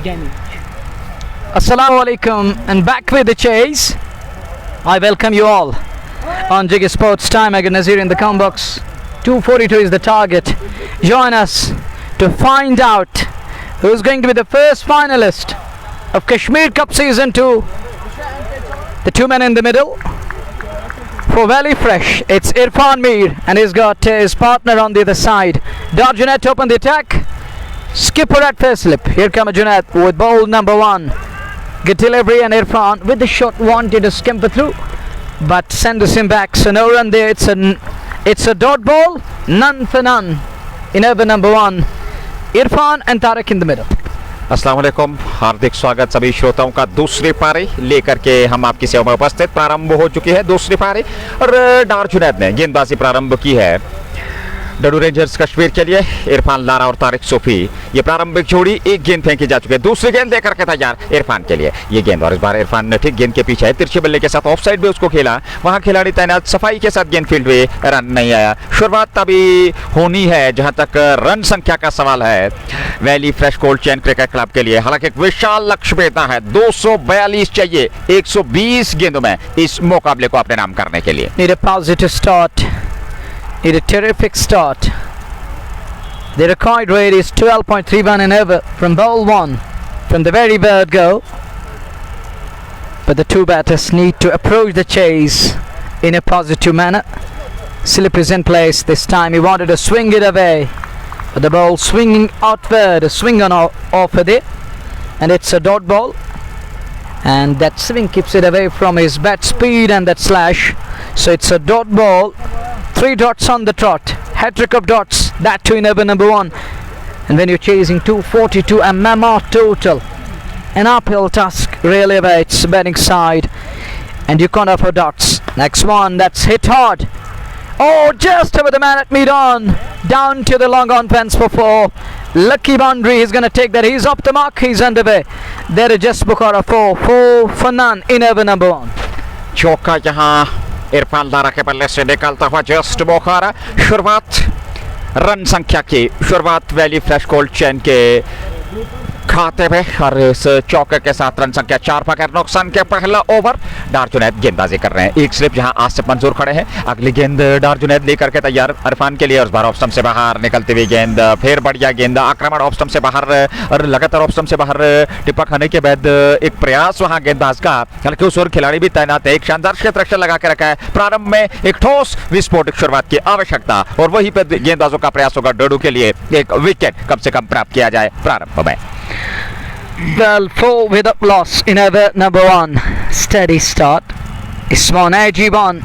Assalamu alaikum and back with the chase. I welcome you all on Jiggy Sports Time. Agar Nazir in the come box. 242 is the target. Join us to find out who's going to be the first finalist of Kashmir Cup Season 2. The two men in the middle. For Valley Fresh, it's Irfan Mir and he's got his partner on the other side. Dart Junaid open the attack. Skipper at first slip. Here comes Junaid with ball number 1. Good delivery and Irfan with the shot wanted to scamper through, but sends him back. So no run there. It's a dot ball. None for none in over number 1. Irfan and Tariq in the middle. अस्सलाम वालेकुम, हार्दिक स्वागत सभी श्रोताओं का। दूसरी पारी लेकर के हम आपकी सेवा में उपस्थित। प्रारंभ हो चुकी है दूसरी पारी और डार जुनैद ने गेंदबाजी प्रारंभ की है डडू रेंजर्स कश्मीर के लिए। इरफान लारा और तारिक सूफी ये प्रारंभिक जोड़ी, एक गेंद फेंकी जा चुकी है। दूसरी गेंद लेकर के तैयार इरफान के लिए ये गेंद, और इस बार इरफान ने ठीक गेंद के पीछे है, तिरछे बल्ले के साथ ऑफ साइड भी उसको खेला। वहां खिलाड़ी तैनात, सफाई के साथ गेंद फील्ड में, रन नहीं आया। शुरुआत अभी होनी है जहां तक रन संख्या का सवाल है valley fresh cold chain cricket club के लिए। हालांकि एक विशाल लक्ष्य बेहता है, 242 चाहिए 120 गेंदों में इस मुकाबले को अपने नाम करने के लिए। Need a positive start. Need a terrific start. The required rate is 12.31 and over from ball 1 from the very word go. But the two batters need to approach the chase in a positive manner. Slip is in place this time. He wanted to swing it away, but the ball swinging outward, a swing on off of it, and it's a dot ball. And that swing keeps it away from his bat speed and that slash. So it's a dot ball. 3 dots on the trot. Hat-trick of dots. That too in over number 1. And when you're chasing 242, a mammoth total. An uphill task really awaits batting side. And you can't offer dots. Next one, that's hit hard. Oh, just over the man at mid-on. Down to the long on fence for 4. Lucky boundary, he's going to take that. He's up the mark, he's underway. There is just Bukhara 4. 4 for none in over number 1. चौका यहाँ Irfan Lara के बल्ले से निकलता हुआ just बुखारा। शुरुआत run संख्या की, शुरुआत वैली फ्रेश कोल्ड चेन के खाते में, और इस चौके के साथ रन संख्या 4 पर नुकसान के पहला ओवर। डार जुनैद गेंदबाजी कर रहे हैं, एक स्लिप जहां आसिफ मंजूर खड़े हैं। अगली गेंद डार जुनैद लेकर के तैयार इरफान के लिए, और इस बार ऑफ स्टंप से बाहर निकलती हुई गेंद, फिर बढ़िया गेंद, आक्रमण ऑफ स्टंप से बाहर और लगातार ऑफ स्टंप से बाहर टिप्पा खाने के बाद एक प्रयास वहां गेंदबाज का, हालांकि उस ओर खिलाड़ी भी तैनात है। एक शानदार क्षेत्र रक्षण लगा के रखा है। प्रारंभ में एक ठोस विस्फोटक शुरुआत की आवश्यकता, और वहीं पर गेंदबाजों का प्रयास होगा डडू के लिए एक विकेट कम से कम प्राप्त किया जाए प्रारंभ में। Well, 4 without loss in over number 1. Steady start. Isman Ajiban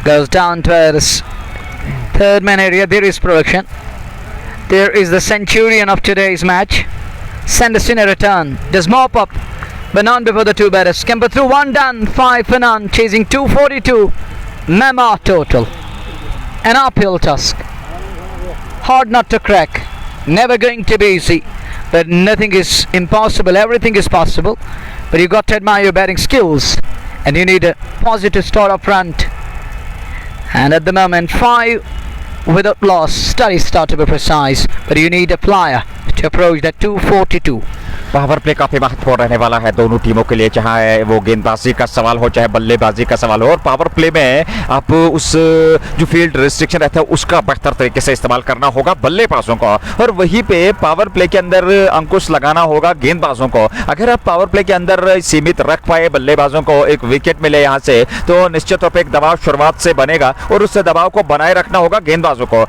goes down towards third man area. There is production. There is the centurion of today's match. Sanderson a return. Does mop up, but none before the two batters. Scamper through, 1 done, 5 for none. Chasing 242. Mama total. An uphill task. Hard not to crack. Never going to be easy. But nothing is impossible, everything is possible. But you got to admire your batting skills, and you need a positive start up front. And at the moment, 5 without loss. Steady start to be precise, but you need a flyer to approach that 242. Power play काफी महत्वपूर्ण रहने वाला है दोनों टीमों के लिए, चाहे वो गेंदबाजी का सवाल हो चाहे बल्लेबाजी का सवाल हो। और पावर प्ले में आप उस जो फील्ड रिस्ट्रिक्शन रहता है उसका बेहतर तरीके से इस्तेमाल करना होगा बल्लेबाजों को, और वहीं पे पावर प्ले के अंदर अंकुश लगाना होगा गेंदबाजों को। अगर आप पावर प्ले के अंदर सीमित रख पाए बल्लेबाजों को, एक विकेट मिले यहाँ से, तो निश्चित तौर पर एक दबाव शुरुआत से बनेगा और उस दबाव को बनाए रखना होगा गेंदबाजों को।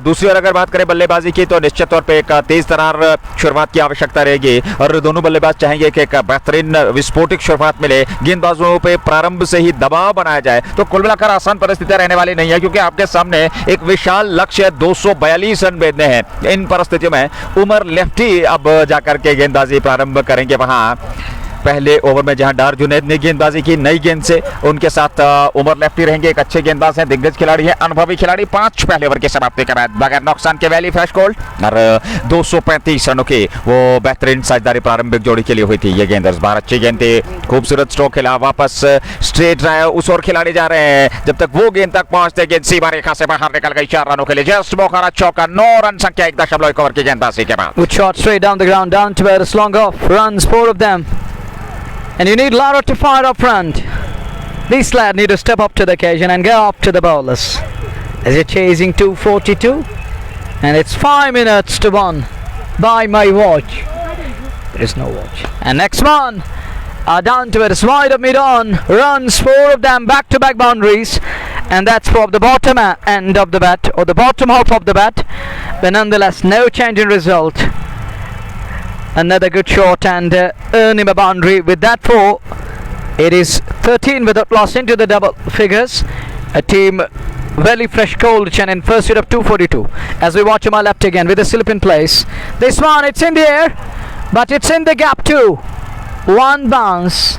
दूसरी ओर अगर बात करें बल्लेबाजी की, तो निश्चित तौर पर एक तेज तरार शुरुआत की आवश्यकता रहेगी, और दोनों बल्लेबाज चाहेंगे कि एक बेहतरीन विस्फोटक शुरुआत मिले, गेंदबाजों पे प्रारंभ से ही दबाव बनाया जाए। तो कुल मिलाकर आसान परिस्थितियां रहने वाली नहीं है, क्योंकि आपके सामने एक विशाल लक्ष्य 242 रन भेजने हैं। इन परिस्थितियों में उमर लेफ्टी अब जाकर के गेंदबाजी प्रारंभ करेंगे। वहां पहले ओवर में जहां डार जुनैद ने गेंदबाजी की नई गेंद से, उनके साथ उमर लेफ्टी रहेंगे, एक अच्छे गेंदबाज हैं, दिग्गज खिलाड़ी है, अनुभवी खिलाड़ी। 5 पहले ओवर की समाप्ति के बाद बगैर नुकसान के वैली फ्रेश गोल्ड और 235 रनों की वो बेहतरीन साझेदारी प्रारंभिक जोड़ी के लिए हुई थी। ये गेंद इस बार अच्छी गेंद थी, खूबसूरत स्ट्रोक खेला, वापस स्ट्रेट रहा है, उस ओर खिलाड़ी जा रहे हैं, जब तक वो गेंद तक पहुंचते गेंद सीमा रेखा से बाहर निकल गई। 4 रनों के लिए जस्ट बोखारा चौका, 9 रन संख्या 1.1 ओवर की गेंदबाजी के बाद। Good shot straight down the ground, down to earth, long off, runs 4 of them. And you need Lara to fire up front. These lads need to step up to the occasion and go up to the bowlers. As you're chasing 242, and it's 5 minutes to 1 by my watch. There is no watch. And next one, down to it, wide of mid-on, runs 4 of them, back-to-back boundaries, and that's for the bottom end of the bat, or the bottom half of the bat, but nonetheless no change in result. Another good shot and earn him a boundary. With that 4, it is 13 without loss into the double figures. A team very fresh cold and in first hit of 242. As we watch him our left again with a slip in place. This one, it's in the air, but it's in the gap too. 1 bounce,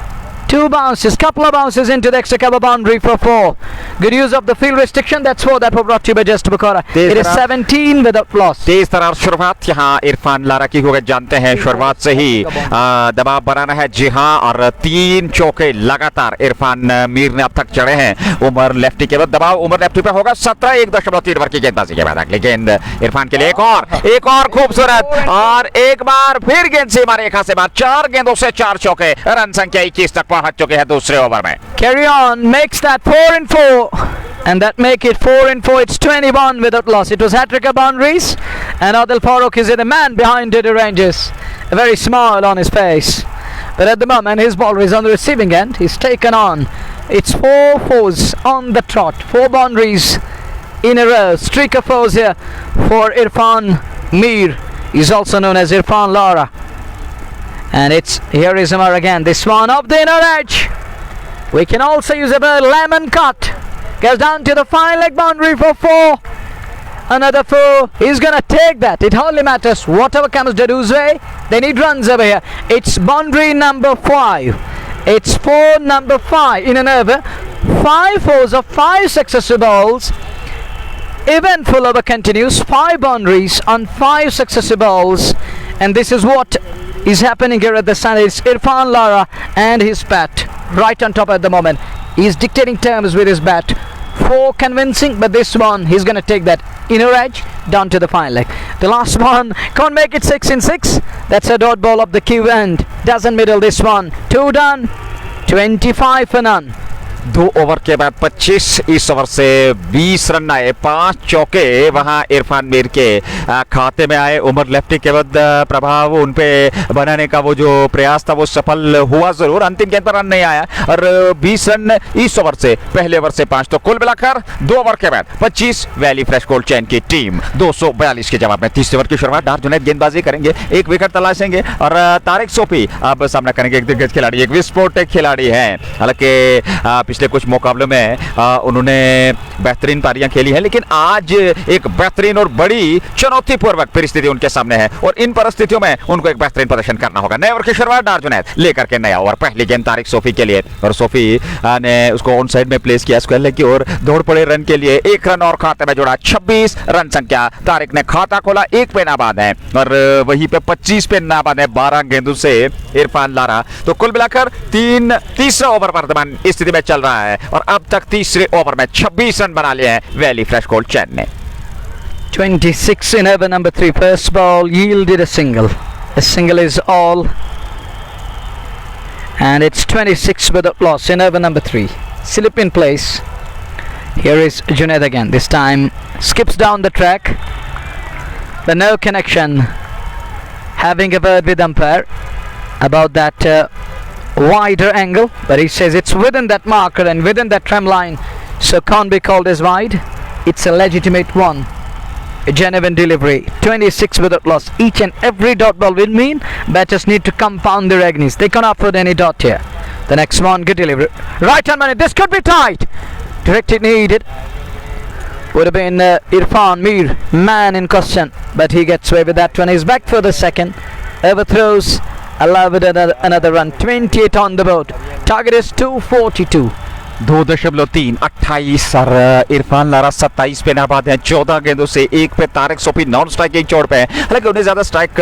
2 bounces, couple of bounces into the extra cover boundary for 4. Good use of the field restriction. That's 4 that were brought to you by Just Bukhara. It is 17 without loss. तेज तरार शुरुआत यहाँ Irfan Lara की होगी, जानते हैं शुरुआत से ही दबाव बनाना है। जी हाँ, और 3 चौके लगातार इरफान मीर ने अब तक चढ़े हैं। उमर लेफ्टी के बाद दबाव उमर लेफ्टी पे होगा। 17 1.3 ओवर की गेंदबाजी के बाद अगली गेंद इरफान के लिए एक और खूबसूरत, और एक बार फिर गेंद सीमा रेखा से बाहर। 4 गेंदों से 4 चौके, रन संख्या 21 तक पहुंच चुके हैं दूसरे ओवर में। Carry on, makes that 4 and 4, and that make it 4 and 4. It's 21 without loss. It was hat-trick of boundaries, and Adil Farooq is the man behind it. Arranges a very smile on his face, but at the moment his bowler is on the receiving end. He's taken on. It's 4 fours on the trot, 4 boundaries in a row. Streak of fours here for Irfan Mir. He's also known as Irfan Lara. And it's, here is Umar again, this one up the inner edge. We can also use a bird lemon cut, goes down to the fine leg boundary for 4. Another 4, he's gonna take that, it hardly matters whatever comes Dadu's way, they need runs over here. It's boundary number 5, it's 4 number 5 in an over. 5 fours of 5 successive balls. Eventful over continues, 5 boundaries on 5 successive balls, and this is what is happening here at the sun. It's Irfan Lara and his bat right on top at the moment. He's dictating terms with his bat. 4 convincing, but this one he's gonna take that inner edge down to the fine leg. The last one can't make it 6 in 6. That's a dot ball of the cue end. Doesn't middle this one. 2 done, 25 for none. 2 over के बाद 25, इस over से 20 run आए, 5 चौके वहां इरफान मीर के खाते में आए। उमर लेफ्टी के बाद प्रभाव उन पे बनाने का वो जो प्रयास था वो सफल हुआ जरूर, अंतिम गेंद पर रन नहीं आया, और 20 रन इस ओवर से, पहले ओवर से 5, तो कुल मिलाकर 2 ओवर के बाद 25 वैली फ्रेश गोल्ड चैन की टीम 242 के जवाब में। 30 ओवर की शुरुआत, डार जुनैद गेंदबाजी करेंगे, 1 विकेट तलाशेंगे, और तारिक सोफी अब सामना करेंगे, एक दिग्गज खिलाड़ी, एक विस्फोटक खिलाड़ी है। हालांकि पिछले कुछ मुकाबलों में उन्होंने बेहतरीन पारियां खेली हैं, लेकिन आज एक बेहतरीन और बड़ी चुनौतीपूर्वक परिस्थिति उनके सामने है, और इन परिस्थितियों में उनको एक बेहतरीन प्रदर्शन करना होगा। नए ओवर की शुरुआत, डार जुनैद लेकर के नया ओवर, पहली गेंद तारिक सोफी के लिए, और सोफी ने उसको ऑन साइड में प्लेस किया स्क्वायर लेग की ओर, दौड़ पड़े रन के लिए, 1 रन और खाते में जुड़ा, 26 रन संख्या। तारिक ने खाता खोला, 1 पे नाबाद है, और वहीं पे 25 पे नाबाद है 12 गेंदों से इरफान लारा। तो कुल मिलाकर तीसरा ओवर वर्तमान स्थिति में चल रहा है, और अब तक तीसरे ओवर में 26 रन बना लिए हैं वैली फ्रेश गोल्ड चैन ने। 26 in over number 3. First ball yielded a single. A single is all, and it's 26 without loss in over number 3. Slip in place. Here is Junaid again. This time skips down the track, but no connection. Having a word with umpire about that wider angle, but he says it's within that marker and within that trim line, so can't be called as wide. It's a legitimate one, a genuine delivery. 26 without loss. Each and every dot ball will mean batters need to compound their agonies. They can't afford any dot here. The next one, good delivery, right on money. This could be tight. Directed needed would have been Irfan Mir, man in question, but he gets away with that one. He's back for the second. Overthrows allow it another run. 28 on the board. Target is 242. 2.3 28 और Irfan Lara 27 पे नाबाद हैं 14 गेंदों से एक पे Tariq Sophie non striking चोट पे हैं हालांकि उन्हें ज्यादा स्ट्राइक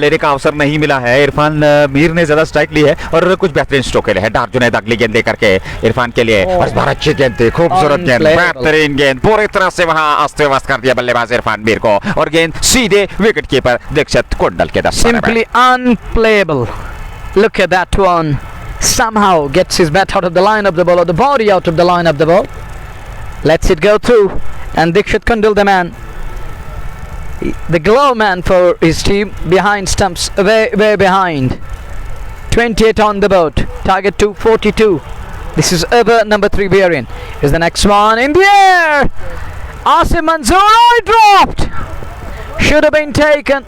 लेने का अवसर नहीं मिला है इरफान मीर ने ज्यादा स्ट्राइक ली है और कुछ बेहतरीन स्ट्रोक खेले हैं डार जुनैद अगली गेंद लेकर के इरफान के लिए और बार अच्छी गेंद थी खूबसूरत गेंद बेहतरीन गेंद पूरी तरह से वहां अस्त व्यस्त कर दिया बल्लेबाज इरफान मीर को और गेंद सीधे विकेट कीपर दीक्षित कुंडल के दस्ते में Simply unplayable. Look at that one. Somehow gets his bat out of the line of the ball or the body out of the line of the ball. Lets it go through and Dikshit Kundal the man, the glow man for his team, behind stumps, way behind. 28 on the board. Target 242. This is over number 3 Varian. Is the next one in the air. Asim Manzoor dropped. Should have been taken.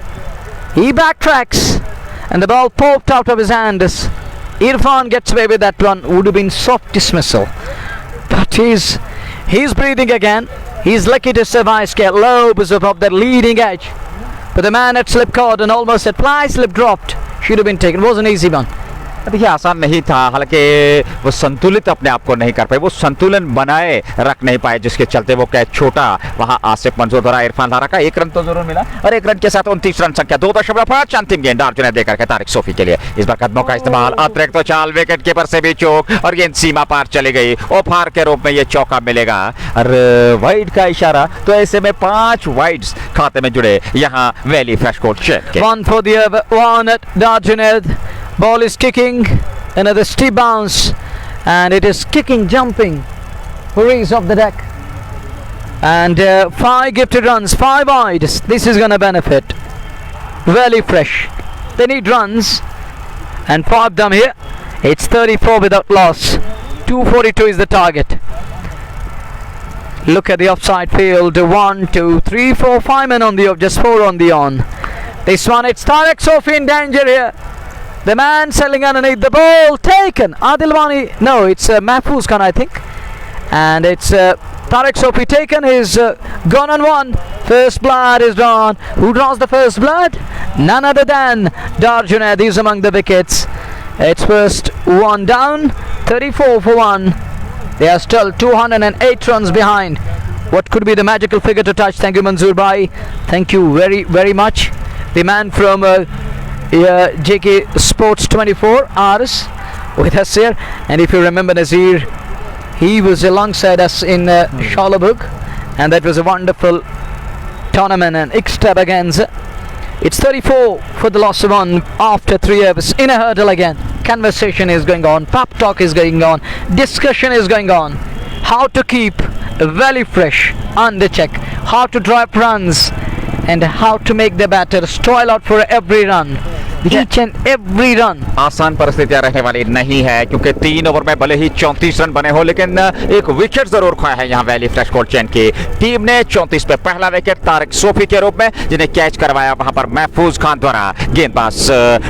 He backtracks and the ball popped out of his hands. Irfan gets away with that one. Would have been soft dismissal, but he's breathing again. He's lucky to survive. Scale low was above the leading edge, but the man had slip caught and almost had fly slip dropped. Should have been taken. Was an easy one. देखिए आसान नहीं था हालांकि वो संतुलित अपने आप को नहीं कर पाए वो संतुलन बनाए रख नहीं पाए जिसके चलते वो कैच छोटा वहां आसिफ मंजूर द्वारा इरफान लारा का एक रन तो जरूर मिला और एक रन के साथ 29 रन संख्या 2.5 अंतिम गेंद अर्जुन देकर के तारिक सोफी के लिए इस बार कदमों का इस्तेमाल अतिरिक्त तो चाल विकेट कीपर से भी चौक और गेंद सीमा पार चली गई ओफार के रूप में ये चौका मिलेगा और वाइड का इशारा तो ऐसे में 5 वाइड्स खाते में जुड़े यहाँ वैली फ्रेश कोर्ट चेक के 1 for the over, 1 at Darjunaid. Ball is kicking, another steep bounce, and it is kicking, jumping, breeze off the deck. And 5 gifted runs, 5 wides. This is going to benefit Valley Fresh. They need runs, and 5 them here. It's 34 without loss. 242 is the target. Look at the offside field. 1, 2, 3, 4, 5 men on the off, just 4 on the on. This one, it's Tarek Sofi in danger here. The man selling underneath the ball, taken. Adil Wani, no, it's Mahfouz Khan, I think. And it's Tarek Sofi taken. He's gone on one. First blood is drawn. Who draws the first blood? None other than Darjunaid. He's among the wickets. It's first one down. 34 for 1. They are still 208 runs behind. What could be the magical figure to touch? Thank you, Manzoor Bhai. Thank you very, very much. The man from JK Sports 24 hours with us here, and if you remember Nazir, he was alongside us in Charlotteburg, and that was a wonderful tournament and extravaganza. It's 34 for the loss of 1 after 3 overs in a hurdle again. Conversation is going on, pep talk is going on, discussion is going on. How to keep Valley Fresh under check, how to drive runs, and how to make the batters toil out for every run. Each and every run. आसान परिस्थितियां रहने वाली नहीं है क्योंकि 3 over में भले ही 34 run बने हो लेकिन एक विकेट जरूर खोया है यहाँ वैली फ्रेश कोर्ट चैन की टीम ने 34 पे पहला विकेट तारिक सोफी के रूप में जिन्हें कैच करवाया वहां पर महफूज खान द्वारा गेंदबाज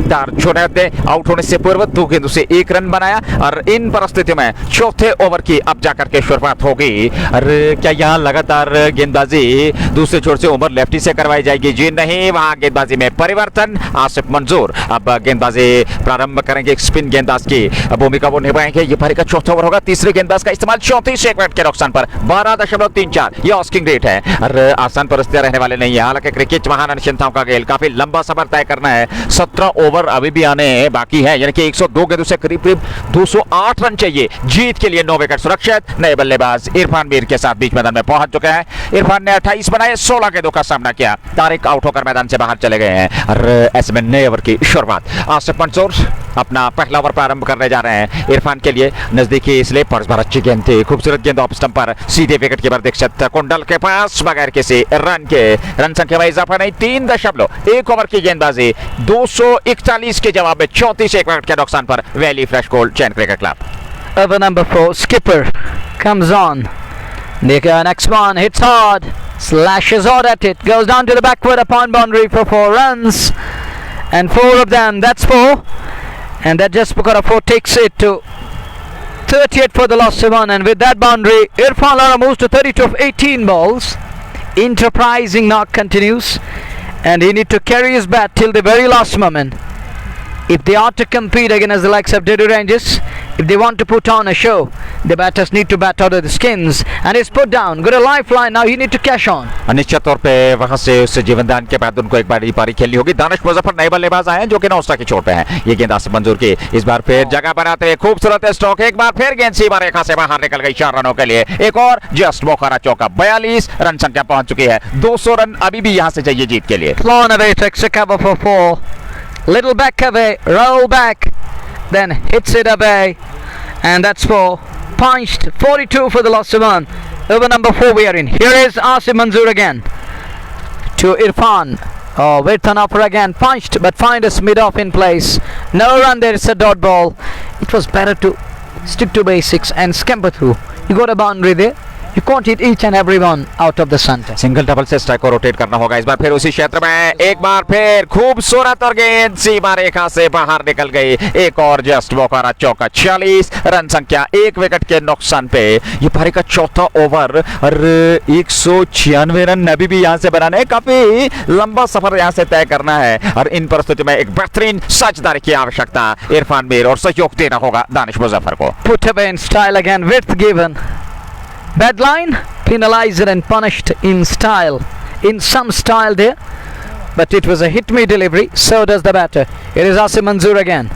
डार जुनैद ने आउट होने से पूर्व 2 गेंदों से 1 रन बनाया और इन परिस्थितियों में चौथे ओवर की अब जाकर के शुरुआत होगी और क्या यहाँ लगातार गेंदबाजी दूसरे छोर से उमर लेफ्टी से करवाई जाएगी जी नहीं वहां गेंदबाजी में परिवर्तन आसिफ मंजूर अब गेंदबाजी प्रारंभ करेंगे स्पिन गेंदबाज की भूमिका वो निभाएंगे ये पारी का चौथा ओवर होगा तीसरे गेंदबाज का इस्तेमाल 34 विकेट के नुकसान पर 12.34 ये ऑस्किंग रेट है और आसान परिस्थितियां रहने वाले नहीं है हालांकि क्रिकेट महान चिंताओं का खेल काफी लंबा सफर तय करना है 17 ओवर अभी भी आने बाकी है यानी कि 102 गेंदों से करीब 208 रन चाहिए जीत के लिए 9 विकेट सुरक्षित नए बल्लेबाज इरफान मीर के साथ बीच मैदान में पहुंच चुके हैं इरफान ने 28 बनाए 16 गेंदों का सामना किया तारिक आउट होकर मैदान से बाहर चले गए हैं और ऐसे में नए ओवर की शुरुआत आसिफ मंसूर अपना पहला ओवर प्रारंभ करने जा रहे हैं इरफान के लिए नजदीकी इसलिए पर बार अच्छी गेंद थी खूबसूरत गेंद ऑफ स्टंप पर सीधे विकेट कीपर दीक्षित कुंडल के पास बगैर किसी रन के रन संख्या में इजाफा नहीं 3.1 ओवर की गेंदबाजी 241 के जवाब में 34 विकेट के नुकसान पर valley fresh court chain cricket club Over number 4, Skipper comes on. Next one hits hard, slashes hard at it, goes down to the backward upon boundary for 4 runs, and 4 of them, that's 4, and that just because of 4 takes it to 38 for the loss of 1, and with that boundary, Irfan Lara moves to 32 of 18 balls. Enterprising knock continues, and he need to carry his bat till the very last moment. If they are to compete against the likes of Dudu Rangers, if they want to put on a show, the batters need to bat out of the skins. And he's put down. Got a lifeline now. He need to cash on. निश्चित तौर पे वहां से उस जीवनदान के बाद उनको एक बारी पारी खेलनी होगी। दानिश मुजफ्फर नए बल्लेबाज आए हैं जो कि नौस्टा की चोट पे हैं। ये गेंद आसिफ मंजूर की इस बार फिर जगह बनाते हुए खूबसूरत स्ट्रोक। एक बार फिर गेंद सीमा रेखा से बाहर निकल गई 4 रनों के लिए। एक और जस्ट बोखारा चौका। 42 रन संख्या पहुंच चुकी है। 200 रन अभी भी यहां से चाहिए जीत के लिए। Flown away, takes a cover for 4. Little back away, roll back, then hits it away, and that's 4. Punched, 42 for the loss of 1. Over number 4 we are in. Here is Asif Manzoor again to Irfan. Oh, with an upper again, punched, but find a mid off in place. No run there, it's a dot ball. It was better to stick to basics and scamper through. You got a boundary there. You can't hit each and every one out of the center. Single double से strike को rotate करना होगा इस बार फिर उसी क्षेत्र में। एक बार फिर खूबसूरत और गेंद सीमा रेखा से बाहर निकल गई। एक और जस्ट बोखारा चौका। 46 रन संख्या 1 विकेट के नुकसान पे ये पारी का चौथा ओवर और 196 रन अभी भी यहां से बनाने। काफी लंबा सफर यहां से तय करना है और इन परिस्थितियों में एक बेहतरीन साझेदारी की आवश्यकता इरफान मीर और सहयोग देना होगा दानिश मुजफ्फर को। Put away in style again, width given. Bad line, penalized and punished in style, in some style there, but it was a hit me delivery. So does the batter. It is Asif Manzoor again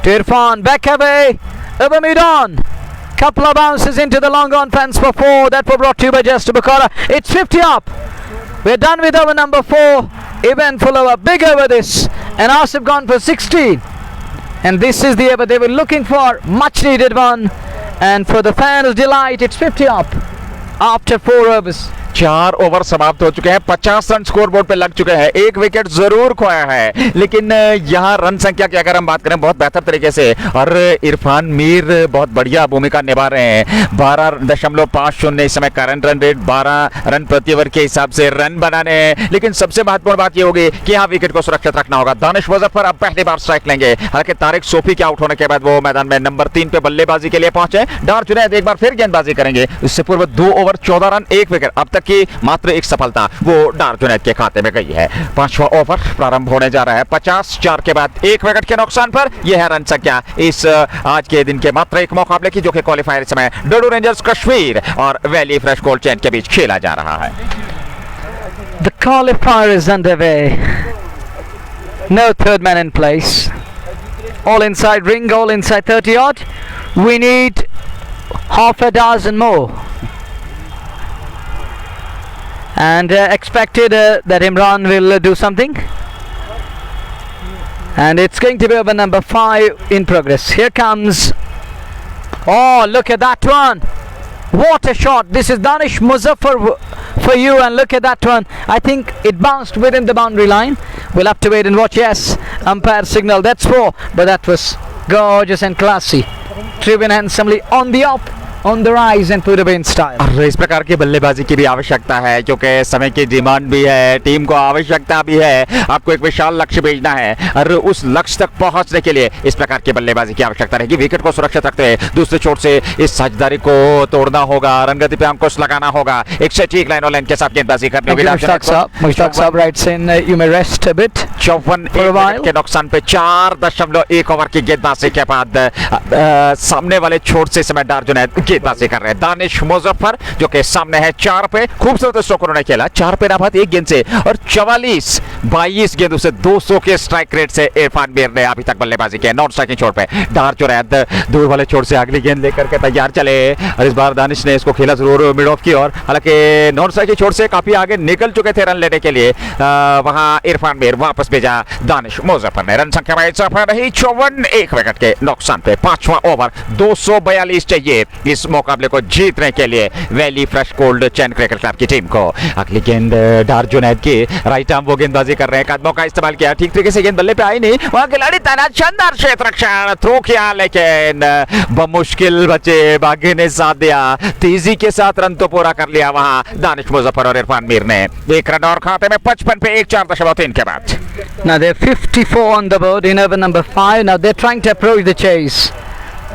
to Irfan, back away, over mid on. Couple of bounces into the long on fence for 4. That were brought to you by Just Bukhara. It's 50 up. We're done with over number 4. Eventful over, big over this, and Asif gone for 16. And this is the over they were looking for, much needed one. And for the fans' delight, it's 50 up after 4 overs. 4 over समाप्त हो चुके हैं। 50 run score board पे लग चुके हैं। एक wicket जरूर खोया है लेकिन यहाँ रन संख्या की अगर हम बात करें बहुत बेहतर तरीके से और इरफान मीर बहुत बढ़िया भूमिका निभा रहे हैं। 12.50 इस समय करंट रन रेट, 12 रन प्रति ओवर के हिसाब से रन बनाने हैं। लेकिन सबसे महत्वपूर्ण बात ये होगी कि यहाँ विकेट को सुरक्षित रखना होगा। दानिश मुजफ्फर अब पहली बार स्ट्राइक लेंगे। हालांकि तारिक सोफी के आउट होने के बाद वो मैदान में नंबर 3 पे बल्लेबाजी के लिए पहुंचे। डार जुनैद एक बार फिर गेंदबाजी करेंगे। इससे पूर्व 2 ओवर 14 रन 1 विकेट। अब तक की मात्र एक सफलता वो डार जुनैद के खाते में गई है। 5वां ओवर प्रारंभ होने जा रहा है। 50 के बाद 1 विकेट के नुकसान पर यह है रन संख्या इस आज के दिन के मात्र एक मुकाबले की जो कि क्वालिफायर इस समय डूडू रेंजर्स कश्मीर और वैली फ्रेश कोल्ड चेन के बीच खेला जा रहा है। The qualifier is underway. No third man in place. All inside ring, all inside 30 odd. We need half a dozen more. And expected that Imran will do something. And it's going to be over number 5 in progress. Here comes. Oh, look at that one. What a shot. This is Danish Muzaffar for you, and look at that one. I think it bounced within the boundary line. We'll have to wait and watch. Yes, umpire signal. That's 4. But that was gorgeous and classy. Driven handsomely on the up. On the rise and put away in style. और इस प्रकार की बल्लेबाजी की भी आवश्यकता है क्योंकि समय की डिमांड भी है, टीम को आवश्यकता भी है। आपको एक विशाल लक्ष्य भेजना है और उस लक्ष्य तक पहुंचने के लिए इस प्रकार की बल्लेबाजी की आवश्यकता रहेगी। विकेट को सुरक्षित रखते हुए दूसरे छोर से इस साझेदारी को तोड़ना होगा, रनगति पे अंकुश लगाना होगा। एक सटीक लाइन और लाइन के साथ गेंदबाजी करनी होगी। Mushtaq Saab writes in, you may rest a bit. 54 के नुकसान पे 4.1 ओवर की गेंदबाजी के बाद सामने वाले छोर से समय डार जुनैद गेंदबाजी कर रहे हैं। दानिश मुजफ्फर जो कि सामने है 4 पे, खूबसूरत स्ट्रोक उन्होंने खेला 4 पे नाबाद 1 गेंद से और 22 गेंदों से 200 के स्ट्राइक रेट से इरफान मीर ने अभी तक बल्लेबाजी की। नॉन स्ट्राइकिंग छोर पे डार जुनैद दूर वाले छोर से अगली गेंद लेकर के तैयार चले और इस बार दानिश ने इसको खेला जरूर मिड ऑफ की और हालांकि नॉन स्ट्राइकिंग छोर से काफी आगे निकल चुके थे रन लेने के लिए। वहां इरफान मीर वापस भेजा दानिश मुजफ्फर ने। रन संख्या में सफर रही 54, 1 विकेट के नुकसान पे। 5वां ओवर 242 चाहिए इस मुकाबले को जीतने के लिए valley fresh cold chain cricket club की टीम को। अगली गेंद डार जुनैद की, राइट आर्म वो गेंदबाजी कर रहे हैं। कदमों का इस्तेमाल किया, ठीक तरीके से गेंद बल्ले पे आई नहीं। वहां खिलाड़ी तैनात, शानदार क्षेत्र रक्षण, थ्रो किया लेकिन बमुश्किल बचे, भाग्य ने साथ दिया। तेजी के साथ रन तो पूरा कर लिया वहां दानिश मुजफ्फर और इरफान मीर ने। 1 रन और खाते में 55 पे 4.3 के बाद। Now they're 54 on the board in over number 5. Now they're trying to approach the chase,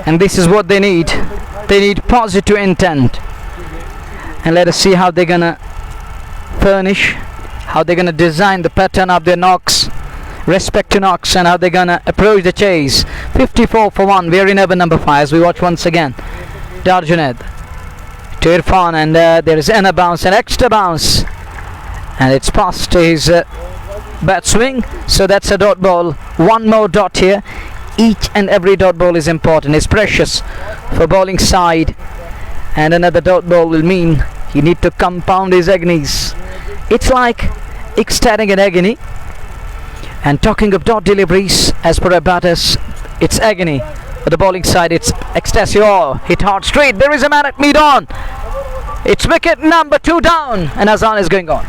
and this is what they need. They need positive intent, and let us see how they're gonna furnish, how they're gonna design the pattern of their knocks respect to Knox and how they're gonna approach the chase. 54 for 1. We're in over number 5 as we watch once again. Darjunaid to Irfan, and there is an bounce, an extra bounce, and it's past his bat swing, so that's a dot ball. One more dot here. Each and every dot ball is important, is precious for bowling side, and another dot ball will mean he need to compound his agonies. It's like ecstatic and agony. And talking of dot deliveries, as per our batters, it's agony. For the bowling side, it's ecstasy. Oh, hit hard straight. There is a man at mid on. It's wicket number 2 down, and Azan is going on.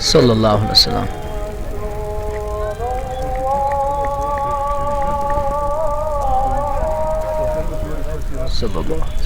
Sallallahu alaihi wasallam. Sallallahu alaihi wasallam.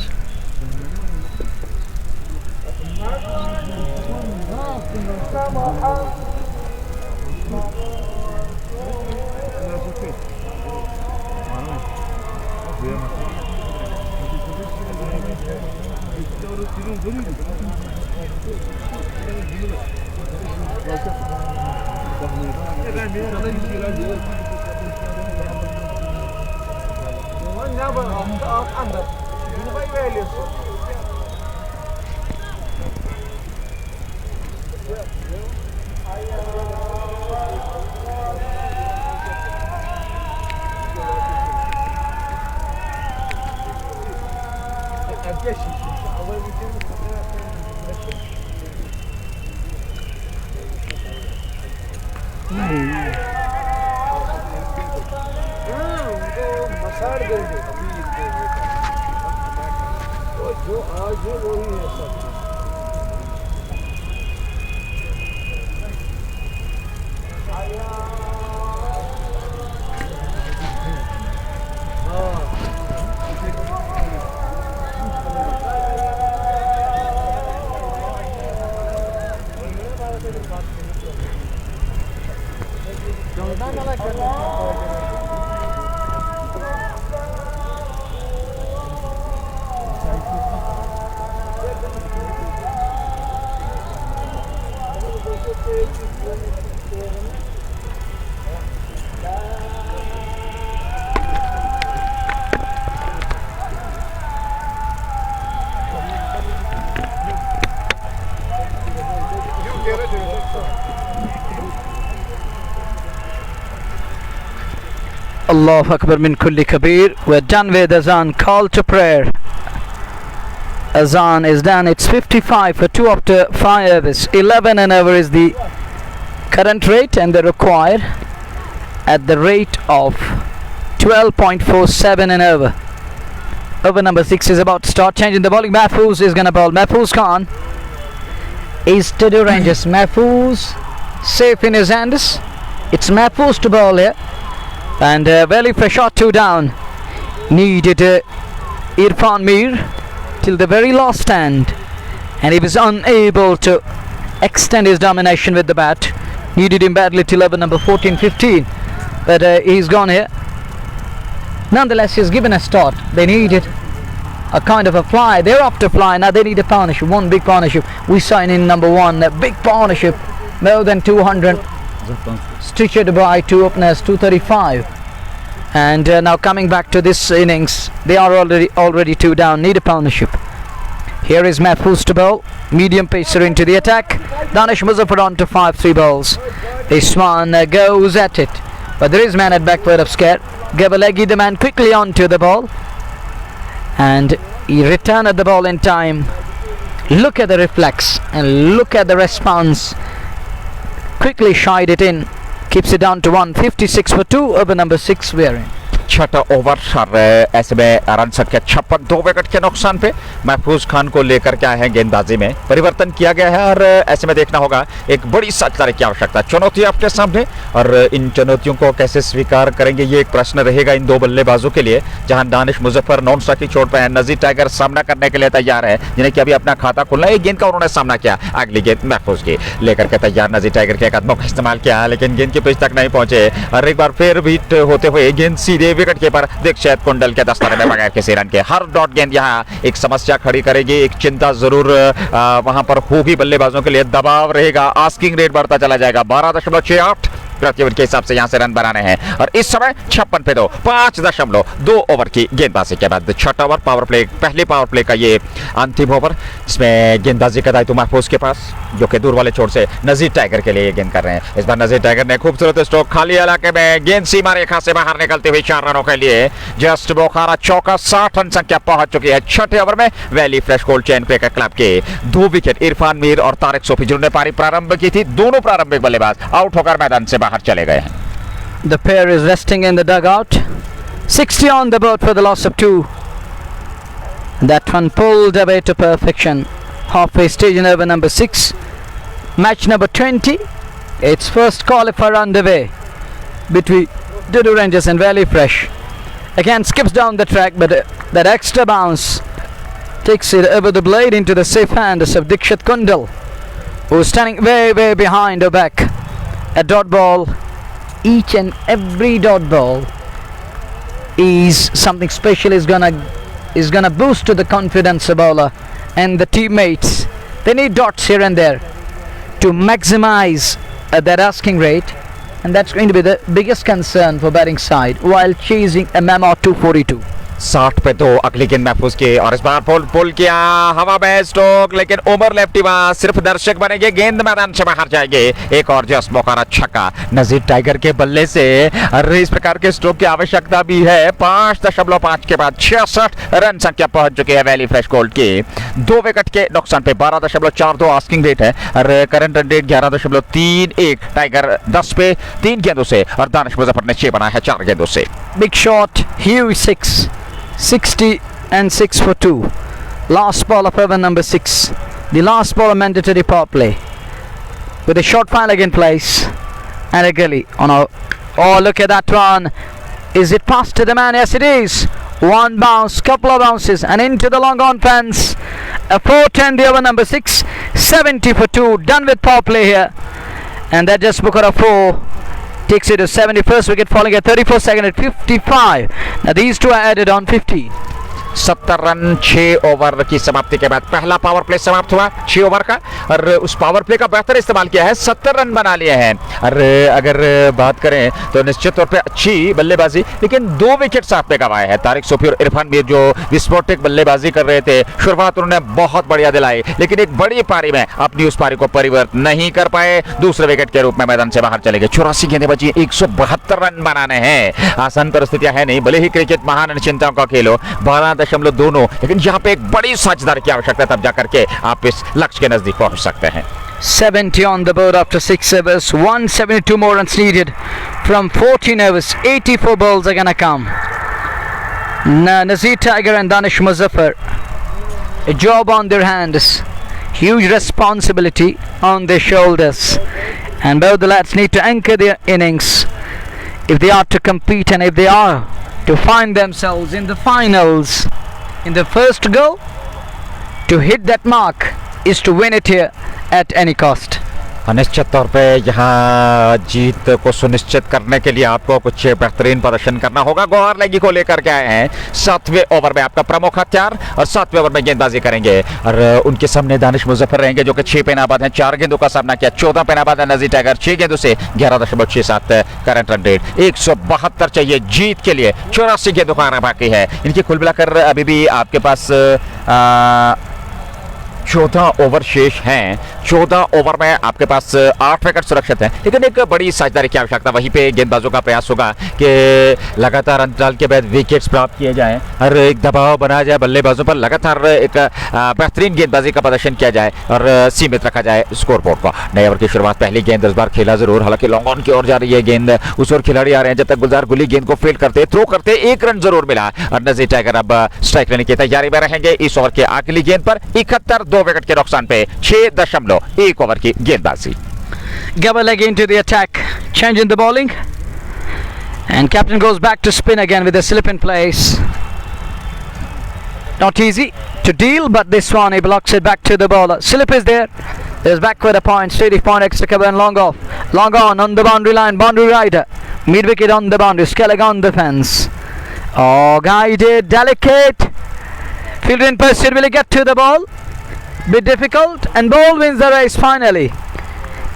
Allahu Akbar min kulli kabir. We're done with Azan. Call to prayer. Azan is done. It's 55 for 2 after 5 overs. 11 an over is the current rate, and they're required at the rate of 12.47 an over. Over number 6 is about to start. Changing the bowling. Mahfouz is going to bowl. Mahfouz Khan is to do Rangers. Mahfouz safe in his hands. It's Mahfouz to bowl here. And Valley for shot 2 down. Needed Irfan Mir till the very last stand, and he was unable to extend his domination with the bat. Needed him badly till over number 14-15, but he's gone here. Nonetheless, he's given a start. They needed a kind of a fly. They're up to fly now. They need a partnership, one big partnership. We sign in number 1, a big partnership, more than 200. Stitched by 2 openers, 235. And now coming back to this innings, they are already 2 down. Need a partnership. Here is Mahfouz to bowl. Medium pacer into the attack. Danish Muzaffar on to 5-3 balls. Isman goes at it, but there is man at back foot of scare. Gavalegi, the man, quickly on to the ball. and he returned the ball in time. Look at the reflex and look at the response. Quickly shied it in, keeps it down to 1. 56 for 2 over number 6 we are in. छठा over और ऐसे में run संख्या 56, 2 wicket के नुकसान पे महफूज खान को लेकर के आए हैं। गेंदबाजी में परिवर्तन किया गया है और ऐसे में देखना होगा एक बड़ी साझेदारी की आवश्यकता, चुनौती आपके सामने, और इन चुनौतियों को कैसे स्वीकार करेंगे ये एक प्रश्न रहेगा इन दो बल्लेबाजों के लिए। जहां दानिश मुजफ्फर नॉन स्ट्राइक की चोट पे है, नजीर टाइगर सामना करने के लिए तैयार है, जिन्हें कि अभी अपना खाता खोलना है। एक गेंद का उन्होंने सामना किया, अगली गेंद महफूज की लेकर के तैयार नजीर टाइगर के कदमों का इस्तेमाल किया, लेकिन गेंद की पिच तक नहीं पहुंचे और एक बार फिर बीट होते हुए गेंद सीधे विकेट कीपर दीक्षित कुंडल के दस्ताने में बगैर किसी रन के। हर डॉट गेंद यहाँ एक समस्या खड़ी करेगी, एक चिंता जरूर वहां पर होगी बल्लेबाजों के लिए, दबाव रहेगा, आस्किंग रेट बढ़ता चला जाएगा। 12.68 प्रति ओवर के हिसाब से यहां से रन बनाने हैं और इस समय 56 पे 2, 5.2 ओवर की गेंदबाजी के बाद छठा ओवर पावर प्ले, पहले पावर प्ले का ये अंतिम ओवर, जिसमें गेंदबाजी का दायित्व महफूज के पास, जो कि दूर वाले छोर से नजीर टाइगर के लिए गेंद कर रहे हैं। इस बार नजीर टाइगर ने खूबसूरत स्ट्रोक, खाली इलाके में गेंद सीमा रेखा से बाहर निकलते हुए 4 रनों के लिए जस्ट बोखारा चौका, 60 रन संख्या पहुंच चुकी है। छठे ओवर में valley fresh gold chain cricket club के 2 विकेट इरफान मीर और तारिक सोफी जिन्होंने पारी प्रारंभ की थी, दोनों प्रारंभिक बल्लेबाज आउट होकर मैदान से बाहर चले गए हैं। The pair is resting in the dugout. 60 on the board for the loss of 2. That one pulled away to perfection. Halfway stage in over number 6. Match number 20. Its first qualifier underway between Dudu Rangers and Valley Fresh. Again skips down the track, but that extra bounce takes it over the blade into the safe hands of Dikshit Kundal, who's standing way behind or back. A dot ball. Each and every dot ball is something special, is gonna boost to the confidence of bowler and the teammates. They need dots here and there to maximize their asking rate, and that's going to be the biggest concern for batting side while chasing a Memo 242. 60 पे 2 अगली गेंद महफूज की और इस बार पुल किया, हवा में स्ट्रोक, लेकिन ओवर लेफ्टी वहां सिर्फ दर्शक बनेंगे, गेंद मैदान से बाहर जाएंगे। एक और जस्ट बोखारा छक्का नजीर टाइगर के बल्ले से, अरे इस प्रकार के स्ट्रोक की आवश्यकता भी है। 5.5 के बाद 66 रन संख्या पहुंच चुकी है वैली फ्रेश गोल्ड की। 2 विकेट के नुकसान पे 12.42 आस्किंग रेट है और करंट रन रेट 11.31। टाइगर 10 पे 3 गेंदों से और दानिश मुजफ्फर ने 6 बनाया है 4 गेंदों से। Big shot, huge 6. 60 and 6 for 2. Last ball of over number 6. The last ball of mandatory power play. With a short file again place and a gully on a. Oh, look at that one. Is it past to the man? Yes, it is. One bounce, couple of bounces, and into the long on fence. A 4-10 the over number 6. 70 for 2. Done with power play here. And that just book out a 4. Takes it to 71st wicket, falling at 34 second at 55. Now these two are added on 50. 70 run 6 over की समाप्ति के बाद पहला power play समाप्त हुआ 6 over का और उस पावर प्ले का बेहतर इस्तेमाल किया है, 70 रन बना लिए हैं। और अगर बात करें तो निश्चित तौर पे अच्छी बल्लेबाजी, लेकिन 2 विकेट साथ में गंवाए हैं तारिक सोफी और इरफान मीर जो विस्फोटक बल्लेबाजी कर रहे थे। शुरुआत उन्होंने बहुत बढ़िया दिलाई, लेकिन एक बड़ी पारी में अपनी उस पारी को परिवर्तित नहीं कर पाए, दूसरे विकेट के रूप में मैदान से बाहर चले गए। 84 गेंदें बची, 172 रन बनाने हैं। आसान परिस्थितियां है नहीं, भले ही क्रिकेट महान चिंताओं का खेल हो, 12.2, लेकिन यहाँ पे एक बड़ी साझेदारी की आवश्यकता, तब जाकर के आप इस लक्ष्य के नजदीक पहुंच सकते हैं। 70 on the board after 6 overs. 172 more runs needed from 14 overs. 84 balls are gonna come. Nazir Tiger and Danish Muzaffar, a job on their hands, huge responsibility on their shoulders, and both the lads need to anchor their innings if they are to compete and if they are to find themselves in the finals. In the first go, to hit that mark is to win it here at any cost. निश्चित तौर पे यहाँ जीत को सुनिश्चित करने के लिए आपको कुछ बेहतरीन प्रदर्शन करना होगा। गौहर लेगी को लेकर के आए हैं 7वें ओवर में, आपका प्रमुख हथियार, और 7वें ओवर में गेंदबाजी करेंगे और उनके सामने दानिश मुजफ्फर रहेंगे जो कि 6 पे नाबाद हैं, 4 गेंदों का सामना किया। 14 पे नाबाद है नजीर टाइगर, 6 गेंदों से 11.67 करंट रन रेट। 172 चाहिए जीत के लिए, 84 गेंदों का आना बाकी है। इनकी कुल मिलाकर अभी भी आपके पास 14 ओवर शेष हैं। 14 ओवर में आपके पास 8 विकेट सुरक्षित हैं, लेकिन एक बड़ी साझेदारी की आवश्यकता। वहीं पे गेंदबाजों का प्रयास होगा कि लगातार अंतराल के बाद विकेट्स प्राप्त किए जाएं, हर एक दबाव बनाया जाए बल्लेबाजों पर, लगातार एक बेहतरीन गेंदबाजी का प्रदर्शन किया जाए और सीमित रखा जाए स्कोर बोर्ड को। नए ओवर की शुरुआत पहली गेंद इस बार खेला जरूर, हालांकि लॉन्ग ऑन की ओर जा रही है गेंद, उस ओर खिलाड़ी आ रहे हैं। जब तक गुलजार गुली गेंद को फील्ड करते थ्रो करते 1 रन जरूर मिला और नजीर टाइगर अब स्ट्राइक लेने की तैयारी में रहेंगे। इस ओवर के आखिरी गेंद पर 71, 2 विकेट के नुकसान पे 6.1 ओवर की गेंदबाजी। Gabba leg into the attack, changing the bowling, and captain goes back to spin again with a slip in place. Not easy to deal, but this one he blocks it back to the bowler. Slip is there. There's back with a point, steady point, extra cover and long off. Long on the boundary line, boundary rider. Mid wicket on the boundary, Skellig on the fence. Oh, guided, delicate. Fielder in pursuit, will he get to the ball? Bit difficult, and ball wins the race finally.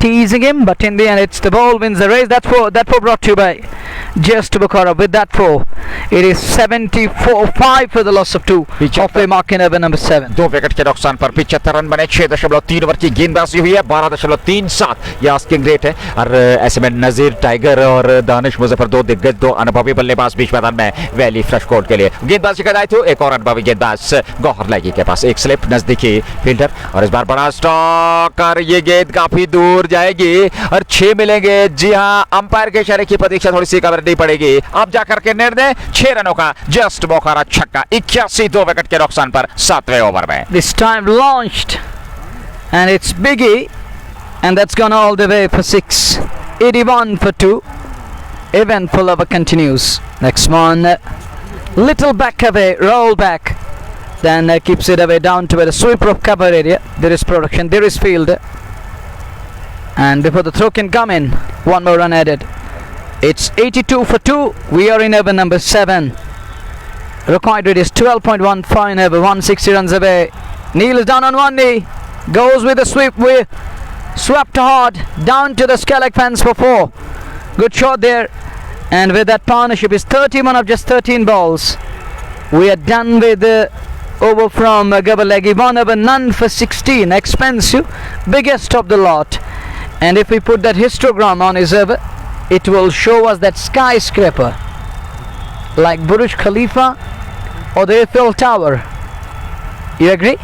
Teasing him, but in the end it's the ball wins the race. That four brought to you by Just Bukhara. With that four, it is 74-5 for the loss of 2 off a mark in over number 7. 2 wicket के नुकसान पर 75 run बने, 6.3 over की गेंदबाजी हुई है, 12.37 यह asking rate है। और ऐसे में नजीर टाइगर और दानिश मुजफ्फर, 2 दिग्गज, 2 अनुभवी बल्लेबाज बीच मैदान में वैली फ्रेश कोर्ट के लिए गेंदबाजी का दायित्व एक और अनुभवी गेंदबाज गौहर लगी के पास। एक स्लिप नजदीकी फील्डर और इस बार बड़ा स्ट्रोक और ये गेंद काफी दूर जाएगी और 6 मिलेंगे। जी हां, अंपायर के इशारे की प्रतीक्षा थोड़ी सी करनी पड़ेगी। अब जाकर के निर्णय 6 रनों का जस्ट बोखारा छक्का, 81, 2 विकेट के नुकसान पर 7वें ओवर में। This time launched and it's Biggie and that's gone all the way for 6. 81 for 2. Eventful over continues. Next one, little back away, roll back, then keeps it away down to where the sweeper of cover area. There is production, there is field. And before the throw can come in, one more run added. It's 82 for 2. We are in over number 7. Required rate is 12.15 over, 160 runs away. Neil is down on one knee, goes with a sweep, swept hard down to the Skellig fence for 4. Good shot there, and with that partnership is 31 of just 13 balls. We are done with the over from Gabalegi. 1 over, none for 16. Expensive, biggest of the lot. And if we put that histogram on his over, it will show us that skyscraper like Burj Khalifa or the Eiffel Tower. You agree?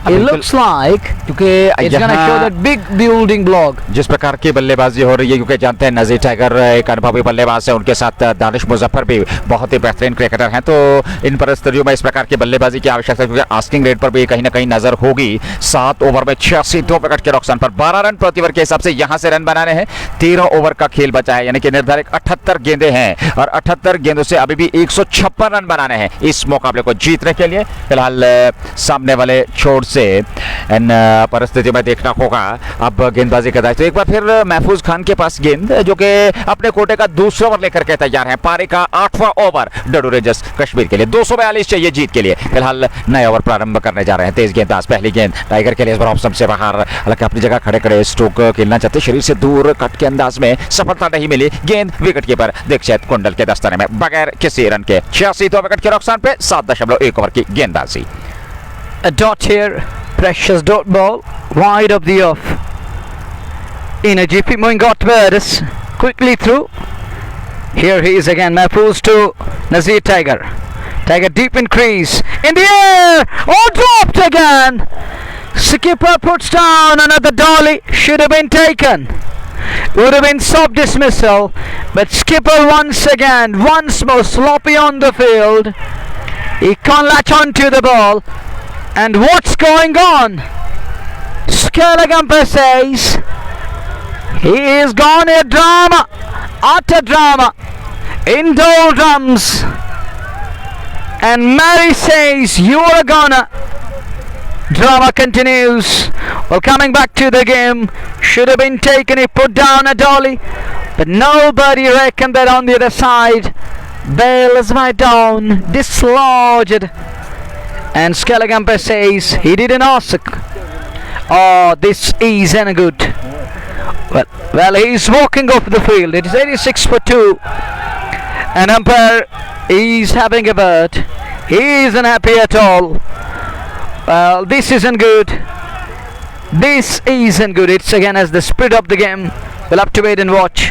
It looks like क्योंकि it's gonna show that big building block. जिस प्रकार की बल्लेबाजी हो रही है, क्योंकि जानते हैं नजीर टाइगर एक अनुभवी बल्लेबाज है, उनके साथ दानिश मुजफ्फर भी बहुत ही बेहतरीन क्रिकेटर हैं, तो इन परिस्थितियों में इस प्रकार की बल्लेबाजी की आवश्यकता है, क्योंकि आस्किंग रेट पर भी कहीं ना कहीं नजर होगी। 7 ओवर में 86, 2 विकेट के नुकसान पर 12 रन प्रति ओवर के हिसाब से यहां से रन बनाने हैं। 13 ओवर का खेल बचा है, यानी कि निर्धारित 78 गेंदें हैं और 78 गेंदों से अभी भी 156 रन बनाने हैं इस मुकाबले को जीतने के लिए। फिलहाल सामने वाले छोर से इन परिस्थिति में देखना होगा अब गेंदबाजी का दायित्व एक बार फिर महफूज खान के पास गेंद, जो कि अपने कोटे का दूसरा ओवर लेकर के तैयार है। पारी का 8वां ओवर डडू रेंजर्स कश्मीर के लिए 242 चाहिए जीत के लिए। फिलहाल नए ओवर प्रारंभ करने जा रहे हैं तेज गेंदबाज। पहली गेंद टाइगर के लिए इस बार ऑप्शन से बाहर, हालांकि अपनी जगह खड़े खड़े स्ट्रोक खेलना चाहते, शरीर से दूर कट के अंदाज में सफलता नहीं मिली। गेंद विकेट कीपर दीक्षित कुंडल के दस्ताने में बगैर किसी रन के 86, 2 विकेट के नुकसान पे 7.1 ओवर की गेंदबाजी। A dot here, precious dot ball, wide of the off. In a GP Moingot Verdes, quickly through. Here he is again, Mahfouz to Nazir Tiger. Tiger deep in crease, in the air, oh dropped again. Skipper puts down another dolly, should have been taken. Would have been soft dismissal, but Skipper once again, once more sloppy on the field. He can't latch onto the ball. And what's going on? Skellig umpire says he is gone a drama, utter drama, in doldrums. And Mary says you are a goner. Drama continues. Well, coming back to the game, should have been taken. He put down a dolly, but nobody reckoned that on the other side. Bale is right down, dislodged. And Skellig umpire says he didn't ask. Oh, this isn't good. Well, he's walking off the field. It is 86 for 2. And umpire is having a word. He isn't happy at all. Well, this isn't good. This isn't good. It's again as the spirit of the game. We'll have to wait and watch.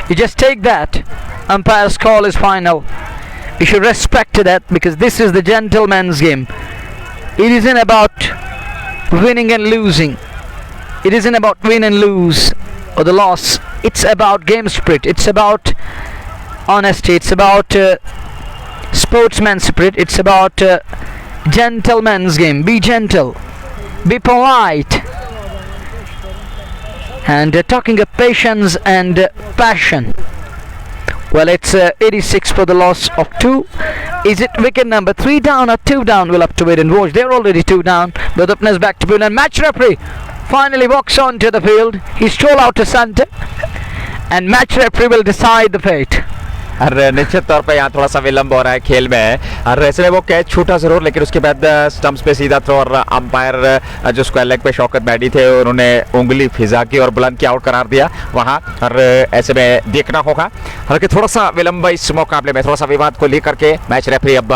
You just take that. Umpire's call is final. You should respect that because this is the gentleman's game. It isn't about winning and losing. It isn't about win and lose or the loss. It's about game spirit. It's about honesty. It's about sportsman spirit. It's about gentleman's game. Be gentle. Be polite. And talking of patience and passion. Well, it's 86 for the loss of 2. Is it wicket number 3 down or 2 down? We'll have to wait and watch. They're already 2 down. Both openers back to field and match referee finally walks onto the field. He strolled out to centre and match referee will decide the fate. और निश्चित तौर पे यहाँ थोड़ा सा विलंब हो रहा है खेल में और ऐसे में वो कैच छूटा जरूर लेकिन उसके बाद स्टंप्स पे सीधा थ्रो और अंपायर जो स्क्वायर लेग पे शौकत बैठी थे उन्होंने उंगली फिजा की और बुलंद की आउट करार दिया वहाँ और ऐसे में देखना होगा हालांकि थोड़ा सा विलंब इस मुकाबले में थोड़ा सा विवाद को लेकर के मैच रेफरी अब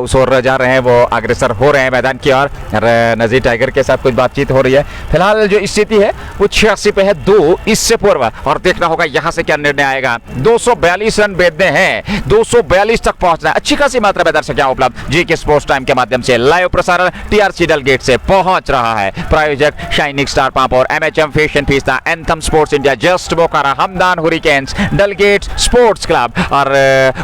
उस ओर जा रहे हैं वो अग्रसर हो रहे हैं मैदान की ओर और नजीर टाइगर के साथ कुछ बातचीत हो रही है फिलहाल जो स्थिति है वो 86 पे है 2 इससे पूर्व और देखना होगा यहाँ से क्या निर्णय आएगा 242 रन भेजने हैं 242 तक पहुंचना है अच्छी खासी मात्रा में दर्शक यहाँ उपलब्ध जी के स्पोर्ट्स टाइम के माध्यम से लाइव प्रसारण टीआरसी डलगेट से पहुंच रहा है प्रायोजक शाइनिंग स्टार पंप और MHM fashion fiesta Anthem Sports India just Bukhara Hamdan Hurricanes Dalgate sports club और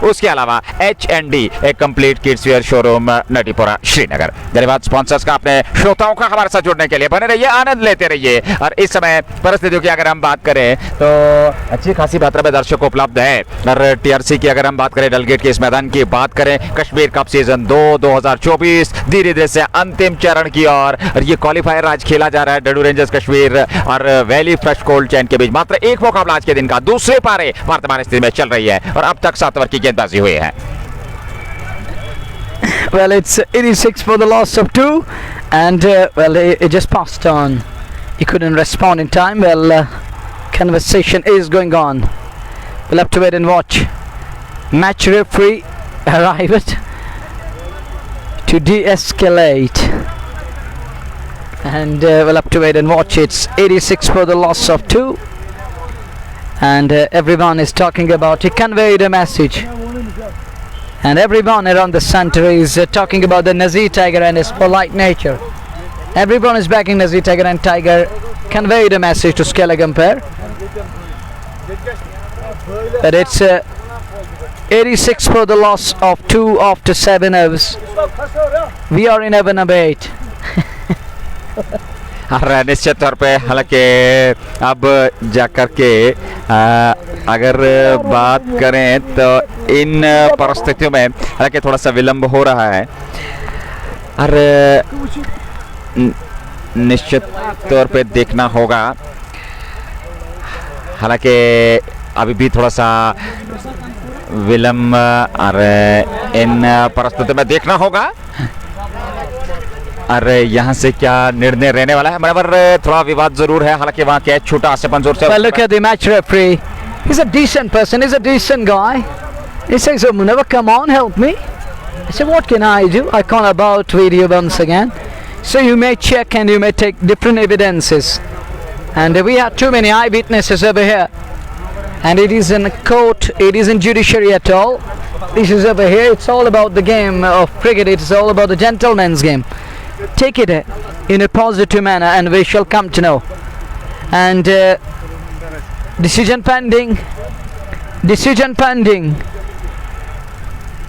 उसके अलावा एचएनडी एक complete kids wear showroom Natipora Srinagar धन्यवाद स्पॉन्सर्स का अपने श्रोताओं का हमारे साथ जुड़ने के लिए बने रहिए आनंद लेते रहिए और इस समय परिस्थितियों की अगर हम बात करें तो अच्छी खासी मात्रा में दर्शक उपलब्ध है और टीआरसी की अगर हम बात करें डलगेट के इस मैदान की बात करें कश्मीर कप सीजन 2024 धीरे धीरे से अंतिम चरण की और ये क्वालिफायर आज खेला जा रहा है डडू रेंजर्स कश्मीर और वैली फ्रेश कोल्ड चैन के बीच मात्र एक मुकाबला आज के दिन का दूसरे पारे वर्तमान स्थिति में चल रही है और अब तक 7 ओवर की गेंदबाजी हुई है Well, it's 86 for the loss of 2 and well it just passed on. He couldn't respond in time. Well, conversation is going on. We'll have to wait and watch. Match referee arrived to de-escalate and we'll have to wait and watch. It's 86 for the loss of 2 and everyone is talking about he conveyed a message and everyone around the center is talking about the Nazir Tiger and his polite nature. Everyone is backing Nazir Tiger and Tiger conveyed a message to Skellig umpire. But it's 86 for the loss of 2 after 7 overs. We are in over number 8. निश्चित तौर पे हालांकि अब जाकर के अगर बात करें तो इन परिस्थितियों में हालांकि थोड़ा सा विलंब हो रहा है और निश्चित तौर पे देखना होगा हालांकि अभी भी थोड़ा सा विलंब और इन परिस्थितियों में देखना होगा अरे यहाँ से क्या निर्णय रहने वाला है बराबर थोड़ा विवाद जरूर है हालांकि वहाँ कैच छूटा आसिफ जोर से Well, look at the match referee. He's a decent person. He's a decent guy. He says, "Oh, Munawar, come on, help me." I said, "What can I do? I can't about video once again." So you may check and you may take different evidences. And we have too many eyewitnesses over here. And it is in court. It isn't judiciary at all. This is over here. It's all about the game of cricket. It's all about the gentleman's game. Take it in a positive manner and we shall come to know. And decision pending. Decision pending.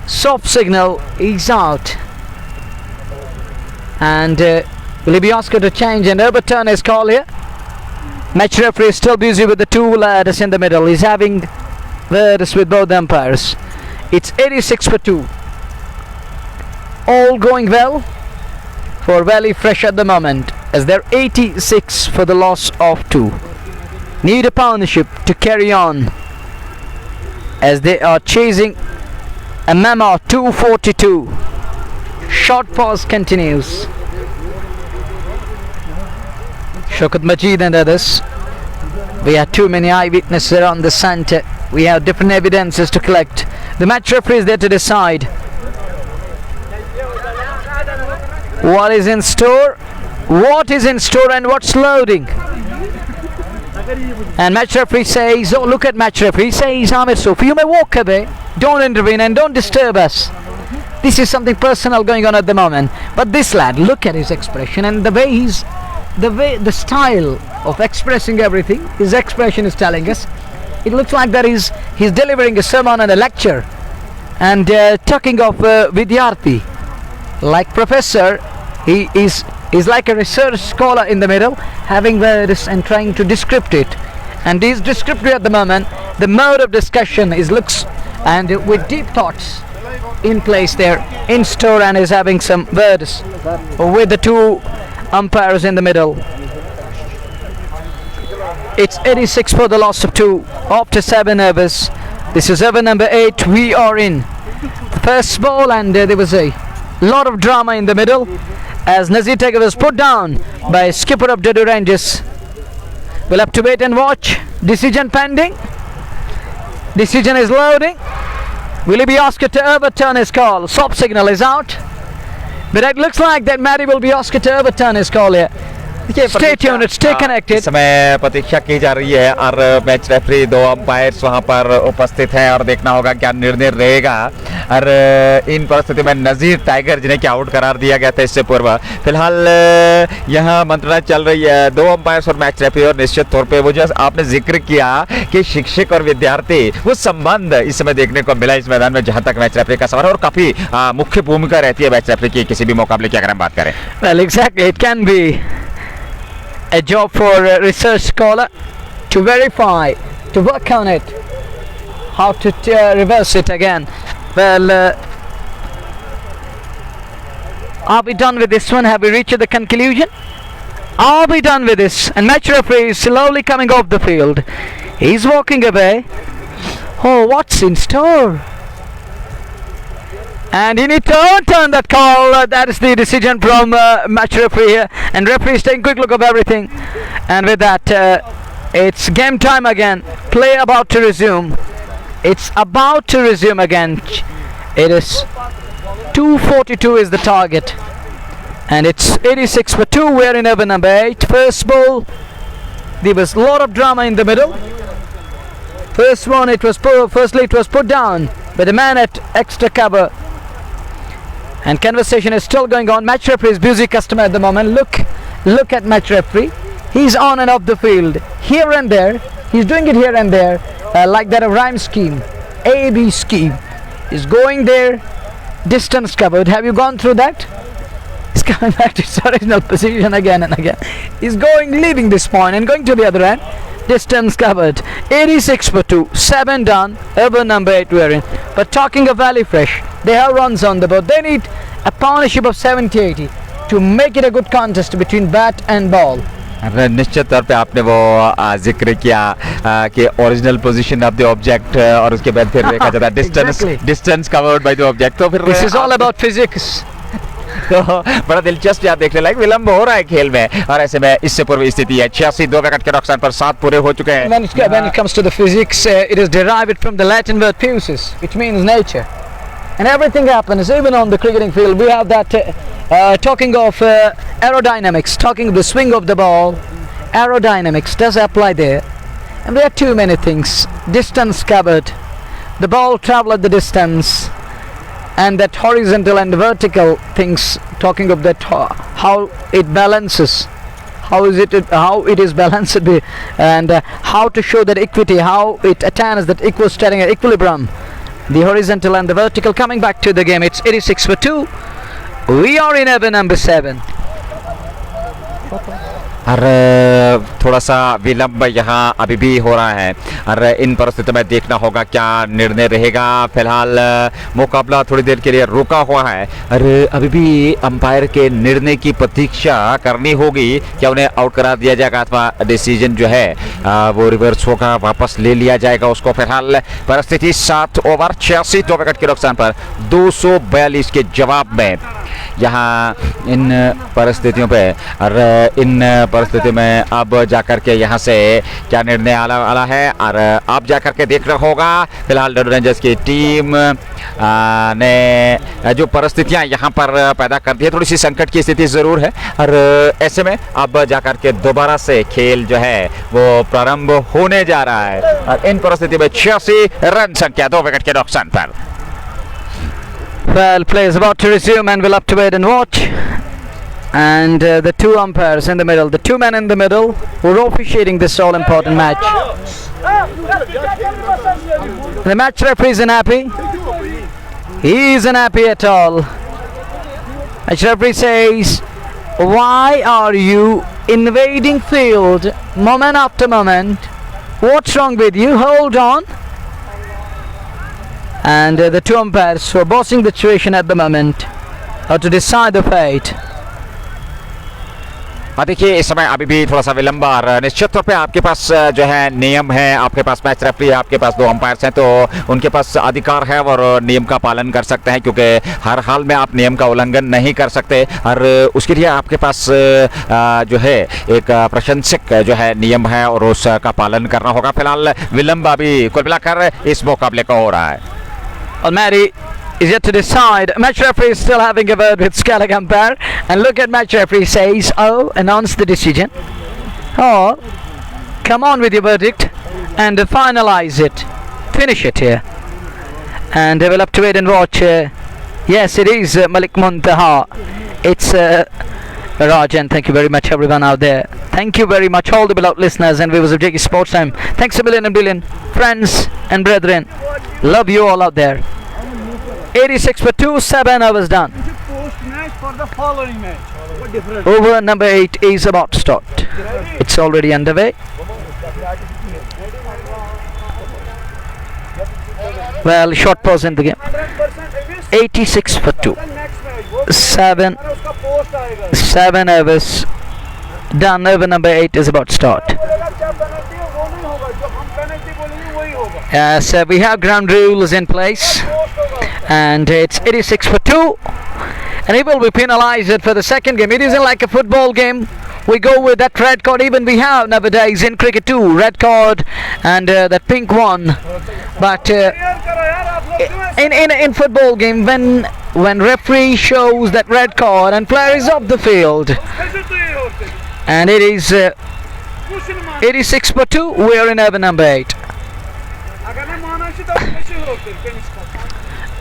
Soft signal is out. And will he be asked to change and overturn his call here? Match referee is still busy with the 2 lads in the middle. He's having words with both umpires. It's 86 for 2. All going well for Valley Fresh at the moment as they're 86 for the loss of 2. Need a partnership to carry on as they are chasing a Mama 242. Short pause continues. Shaukat Majid and others. We have too many eyewitnesses around the centre. We have different evidences to collect. The match referee is there to decide what is in store. what is in store and what's loading. And match referee says, oh, look at match referee, says, Amir Sufi, you may walk away, don't intervene and don't disturb us. This is something personal going on at the moment. But this lad, look at his expression and the style of expressing everything, his expression is telling us. It looks like that he's delivering a sermon and a lecture. And talking of Vidyarthi, like professor, he's like a research scholar in the middle, having this and trying to descript it. And he's descriptive at the moment. The mode of discussion looks and with deep thoughts in place there in store, and is having some words with the two umpires in the middle. It's 86 for the loss of 2 after 7 overs. This is over number 8. We are in the first ball, and there was a lot of drama in the middle as Nazir Tiger was put down by skipper of Dedu Rangers. We'll have to wait and watch. Decision pending. Decision is loading. Will he be asked to overturn his call? Stop signal is out. But it looks like that Matty will be asked to overturn his call here. Stay tuned, stay connected. इस समय प्रतीक्षा की जा रही है और match referee 2 umpires वहां पर उपस्थित हैं और देखना होगा क्या निर्णय रहेगा। और इन परिस्थिति में नज़ीर टाइगर जिन्हें क्या आउट करार दिया गया था इससे पूर्व, फिलहाल यहां मंत्रणा चल रही है 2 अंपायर्स और मैच रेफरी। और निश्चित तौर पे वो जो आपने जिक्र किया कि शिक्षक और विद्यार्थी, वो संबंध इस समय देखने को मिला इस मैदान में जहां तक मैच रेफरी का सवाल है, और काफी मुख्य भूमिका रहती है मैच रेफरी की किसी भी मुकाबले की अगर हम बात करें। Well, exactly, it can be a job for a research scholar to verify, to work on it, how to reverse it again. Well, are we done with this one? Have we reached the conclusion? Are we done with this? And match referee is slowly coming off the field. He's walking away. Oh, what's in store? And he need to overturn that call. That is the decision from match referee here. And referee is taking a quick look of everything. And with that, it's game time again. Play about to resume. It's about to resume again. It is 242 is the target. And it's 86 for 2. We're in over number 8. First ball. There was a lot of drama in the middle. First one, firstly it was put down by the man at extra cover. And conversation is still going on. Match referee is busy customer at the moment. Look at match referee. He's on and off the field, here and there. He's doing it here and there, like that a rhyme scheme, A-B scheme. He's going there, distance covered. Have you gone through that? He's coming back to his original position again and again. He's leaving this point and going to the other end. Distance covered. 86 for 2. 7 done. Over number 8 we're in. But talking of Valley Fresh, they have runs on the board. They need a partnership of 70-80 to make it a good contest between bat and ball. निश्चित तौर पे आपने वो जिक्र किया कि original position of the object और उसके बाद फिर देखा जाता है distance covered by the object. तो फिर this is all about physics. तो बड़ा दिलचस्प याद देखने लायक विलंब हो रहा है खेल में, और ऐसे में इससे पूर्व स्थिति है 86 2 विकेट के नुकसान पर 7 पूरे हो चुके हैं। When it comes to the physics, it is derived from the Latin word physis, which means nature, and everything happens even on the cricketing field. We have that talking of aerodynamics, talking of the swing of the ball, aerodynamics does apply there, and there are too many things. Distance covered, the ball travel at the distance, and that horizontal and vertical things, talking of that how it balances, how it is balanced, and how to show that equity, how it attains that equilibrium, the horizontal and the vertical. Coming back to the game, it's 86 for 2. We are in over number 7. और थोड़ा सा विलंब यहाँ अभी भी हो रहा है, और इन परिस्थितियों में देखना होगा क्या निर्णय रहेगा। फिलहाल मुकाबला थोड़ी देर के लिए रुका हुआ है, और अभी भी अंपायर के निर्णय की प्रतीक्षा करनी होगी। क्या उन्हें आउट करार दिया जाएगा अथवा डिसीजन जो है वो रिवर्स होगा, वापस ले लिया जाएगा उसको। फिलहाल परिस्थिति 7 ओवर 86 2 विकेट के नुकसान पर 242 के जवाब में यहाँ इन परिस्थितियों पे। और इन परिस्थितियों में अब जाकर के यहाँ से क्या निर्णय आने वाला है और अब जाकर के देखना होगा। फिलहाल डोडो रेंजर्स की टीम ने जो परिस्थितियाँ यहाँ पर पैदा कर दी है, थोड़ी सी संकट की स्थिति ज़रूर है। और ऐसे में अब जाकर के दोबारा से खेल जो है वो प्रारंभ होने जा रहा है। और इन परिस्थिति में 86 रन संख्या 2 विकेट के नुकसान पर। Well, play is about to resume and we'll have to wait and watch. And the two umpires in the middle, the two men in the middle who are officiating this all-important match. The match referee isn't happy. He isn't happy at all. Match referee says, why are you invading field moment after moment? What's wrong with you? Hold on. And the two umpires who are bossing the situation at the moment are to decide the fate. देखिए इस समय अभी भी थोड़ा सा विलंब और निश्चित तौर पे आपके पास जो है नियम है, आपके पास मैच रेफरी है, आपके पास 2 अंपायर्स हैं, तो उनके पास अधिकार है और नियम का पालन कर सकते हैं, क्योंकि हर हाल में आप नियम का उल्लंघन नहीं कर सकते। और उसके लिए आपके पास जो है एक प्रशंसक जो है नियम है और उसका पालन करना होगा। फिलहाल विलंब अभी कुल मिलाकर इस मुकाबले का हो रहा है। और Mary is yet to decide. Match referee is still having a word with Skellig umpire, and look at match referee says, "Oh, announce the decision." Oh, come on with your verdict and finalize it, finish it here, and we'll have to wait and watch. Yes, it is Malik Muntaha. It's Rajan. Thank you very much, everyone out there. Thank you very much, all the beloved listeners and viewers of JK Sports Time. Thanks a million and billion, friends and brethren. Love you all out there. 86 for 2, 7 overs done. Post match for the following match. What difference? Over number 8 is about to start. It's already underway. Well, short pause in the game. 86 for 2. 7 overs done. Over number 8 is about to start. Yes, we have ground rules in place, and it's 86 for 2, and he will be penalized for the second game. It isn't like a football game. We go with that red card. Even we have nowadays in cricket too, red card and that pink one. But in football game, when referee shows that red card and player is off the field, and it is 86 for 2. We are in over number 8.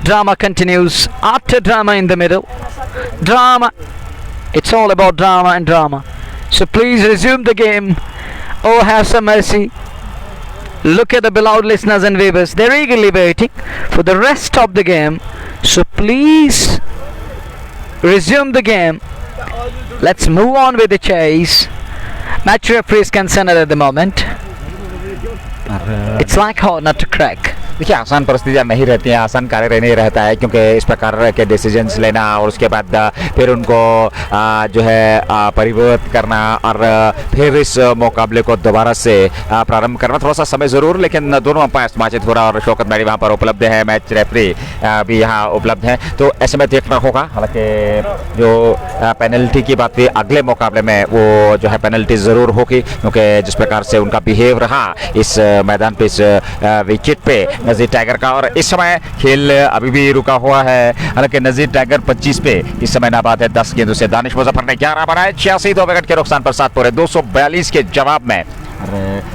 Drama continues. After drama in the middle, drama. It's all about drama and drama. So please resume the game. Oh, have some mercy. Look at the beloved listeners and viewers. They're eagerly waiting for the rest of the game. So please resume the game. Let's move on with the chase. Match referee is concerned at the moment. It's like hard nut to crack. देखिए आसान परिस्थितियाँ नहीं रहती हैं, आसान कार्य नहीं रहता है, क्योंकि इस प्रकार के डिसीजंस लेना और उसके बाद फिर उनको जो है परिवर्तित करना और फिर इस मुकाबले को दोबारा से प्रारंभ करना थोड़ा सा समय ज़रूर, लेकिन दोनों अंपायर्स माजिद हुरा और शौकत मैरी वहाँ पर उपलब्ध है, मैच रेफरी भी यहाँ उपलब्ध हैं, तो ऐसे में देखना होगा। हालांकि जो पेनल्टी की बात हुई अगले मुकाबले में वो जो है पेनल्टी ज़रूर होगी, क्योंकि जिस प्रकार से उनका बिहेव रहा इस मैदान पे, इस विकेट पे नज़ीर टाइगर का। और इस समय खेल अभी भी रुका हुआ है, हालांकि नज़ीर टाइगर 25 पे इस समय नाबाद है 10 गेंदों से। दानिश मुजफ्फर ने 11 बनाए, 86 2 विकेट के नुकसान पर 7 पूरे 242 के जवाब में।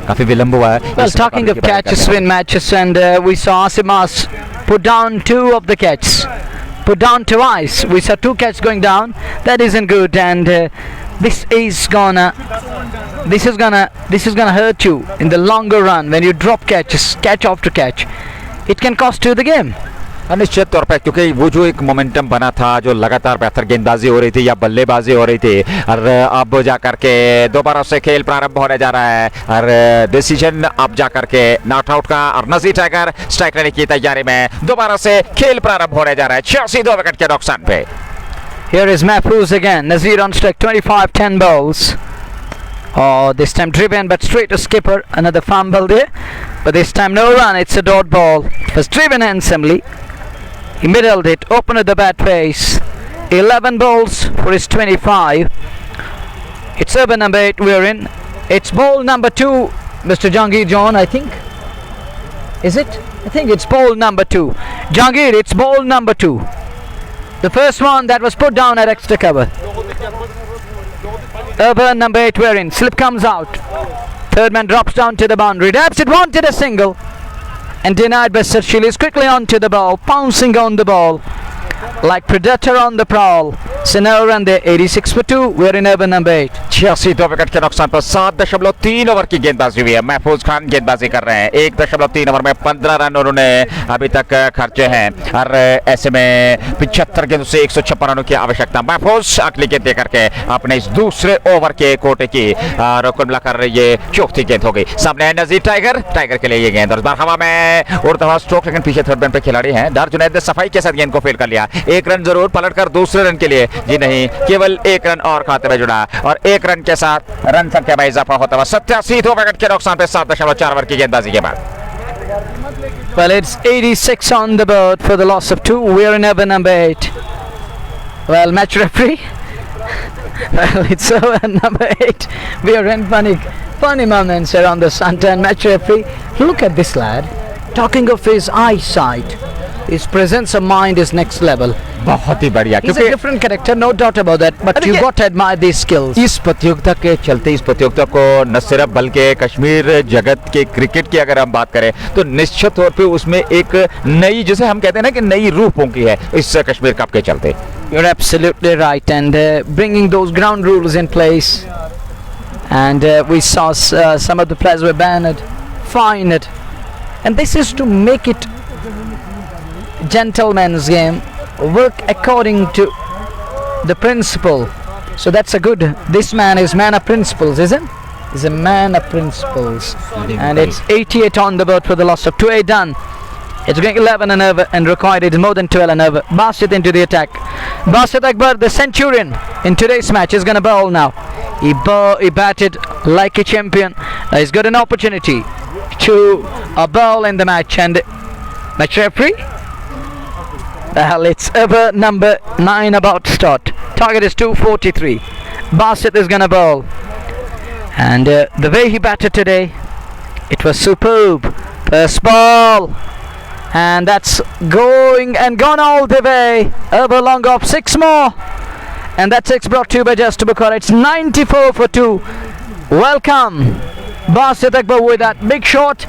काफी विलंब हुआ है। Well, talking of catches, win matches, and we saw Asimas put down 2 of the catches, put down twice. We saw 2 catches going down. That isn't good, and this is gonna hurt you in the longer run when you drop catches, catch after catch. It can cost you the game. निश्चित तौर पर, क्योंकि वो जो एक momentum बना था, जो लगातार बेहतर गेंदबाजी हो रही थी या बल्लेबाजी हो रही थी, और अब जाकर के दोबारा से खेल प्रारंभ होने जा रहा है और डिसीजन अब जाकर के नॉट आउट का, और नज़ीर टाइगर स्ट्राइक लेने की तैयारी में दोबारा से खेल प्रारंभ होने जा रहा है 86 2 विकेट के नुकसान पे। Here is Mahfouz again. Nazir on strike, 25-10 balls. Oh, this time driven but straight to skipper. Another fumble there, but this time no run. It's a dot ball. It was driven handsomely. He middled it, opened at the bat face. 11 balls for his 25. It's over number 8 we're in. It's ball number 2, Mr. Jahangir John, I think. Is it? I think it's ball number 2. Jahangir, it's ball number 2. The first one that was put down at extra cover. Over number 8 we're in. Slip comes out. Third man drops down to the boundary. Dabs it, wanted a single. And denied by Sarshili. Is quickly onto the ball. Pouncing on the ball. Like predator on the prowl. So now run there. 86 for 2. We're in over number 8. 86 2 wicket के नुकसान पर 7.3 over की गेंदबाजी हुई है। महफूज खान गेंदबाजी कर रहे हैं। 1.3 ओवर में 15 रन उन्होंने अभी तक खर्चे हैं और ऐसे में 75 गेंदों से 156 रनों की आवश्यकता। महफूज अगली गेंद देकर के अपने इस दूसरे ओवर के कोटे की कुल मिलाकर ये चौथी गेंद हो गई। सामने है नजीर टाइगर। टाइगर के लिए ये गेंद और इस बार हवा में उड़ता हुआ स्ट्रोक, लेकिन पीछे थर्ड बैन पे खिलाड़ी हैं। डार जुनैद ने सफाई के साथ गेंद को फील्ड कर लिया। एक रन जरूर पलटकर दूसरे रन के लिए, जी नहीं, केवल एक रन और खाते में जुड़ा और एक रन के साथ रन संख्या में इजाफा होता हुआ 87 2 विकेट के नुकसान पे 7.4 ओवर की गेंदबाजी के बाद। Well, it's 86 on the board for the loss of 2. We're in over number 8. Well, match referee. Well, it's over number 8. We are in funny moments around the Suntan. Match referee. Look at this lad. Talking of his eyesight, his presence of mind is next level. बहुत ही बढ़िया, He's a different character, no doubt about that. But you got to admire these skills. इस प्रतियोगिता के चलते, इस प्रतियोगिता को न सिर्फ बल्कि कश्मीर जगत के क्रिकेट की अगर हम बात करें तो निश्चित तौर पे उसमें एक नई, जैसे हम कहते हैं ना कि नई रूह फूंकी है इस कश्मीर कप के चलते। You're absolutely right, and bringing those ground rules in place, and we saw some of the players were banned, fined, and this is to make it gentleman's game, work according to the principle. So that's a good, this man is man of principles, isn't? He's a man of principles. And it's 88 on the board for the loss of 2. 8 done. It's going 11 and over, and required it is more than 12 and over. Basit into the attack. Basit Akbar, the centurion in today's match, is going to bowl now. He batted like a champion. He's got an opportunity to bowl in the match, and match referee. Well, it's over number 9 about to start. Target is 243. Basit is going to bowl, and the way he batted today, it was superb. First ball, and that's going and gone all the way. Over long off, 6 more, and that 6 brought to you by Just Bukhara. It's 94 for 2. Welcome Basit Akbar with that big shot,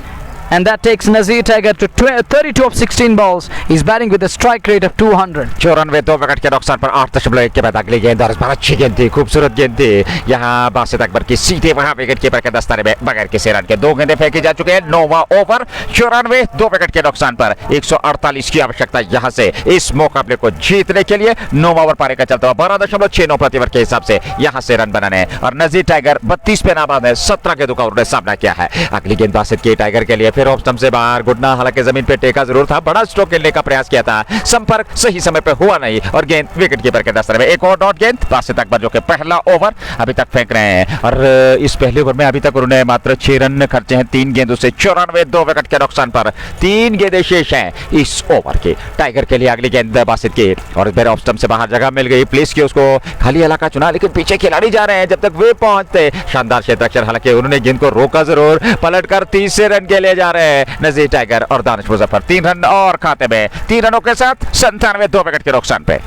and that takes Nazir Tiger to 32 of 16 balls. He's batting with a strike rate of 200. 94 2 wicket के नुकसान पर 8.1 के बाद अगली गेंद और इस बार अच्छी गेंद थी, खूबसूरत गेंद थी। यहाँ बासित अकबर की सीधे वहां विकेट कीपर के दस्ताने में बगैर किसी रन के 2 गेंदें फेंकी जा चुके हैं। 9वां ओवर 94 2 विकेट के नुकसान पर 148 की आवश्यकता यहाँ से इस मुकाबले को जीतने के लिए। 9वां ओवर पारी का चलता हुआ 12.69 प्रति ओवर के हिसाब से यहाँ से रन बनाने, और नजीर टाइगर 32 पे नाबाद है। 17 गेंदों का उन्होंने सामना किया है। अगली गेंद बासित की टाइगर के लिए, फिर ऑफ स्टंप से बाहर घुटना, हालांकि जमीन पे टेका जरूर था, बड़ा स्ट्रोक खेलने का प्रयास किया था, संपर्क सही समय पे हुआ नहीं और गेंद विकेट कीपर के दस्ताने में। एक और डॉट गेंद बासित अकबर जो कि पहला ओवर अभी तक फेंक रहे हैं, और इस पहले ओवर में अभी तक उन्होंने मात्र 6 रन खर्चे हैं 3 गेंदों से। 94 2 विकेट के नुकसान पर 3 गेंदें शेष हैं इस ओवर की। टाइगर के लिए अगली गेंद बासित की, और इस बार ऑफ स्टंप से बाहर जगह मिल गई, प्लेस की, उसको खाली इलाका चुना, लेकिन पीछे खिलाड़ी जा रहे हैं जब तक वे पहुंचते। शानदार क्षेत्ररक्षण, हालांकि उन्होंने गेंद को रोका जरूर, पलटकर तीसरे रन के लिए जा रहे हैं नजीर टाइगर और दानिश मुजफ्फर। 3 रन और खाते में, 3 रनों के साथ 97 2 विकेट के नुकसान पे।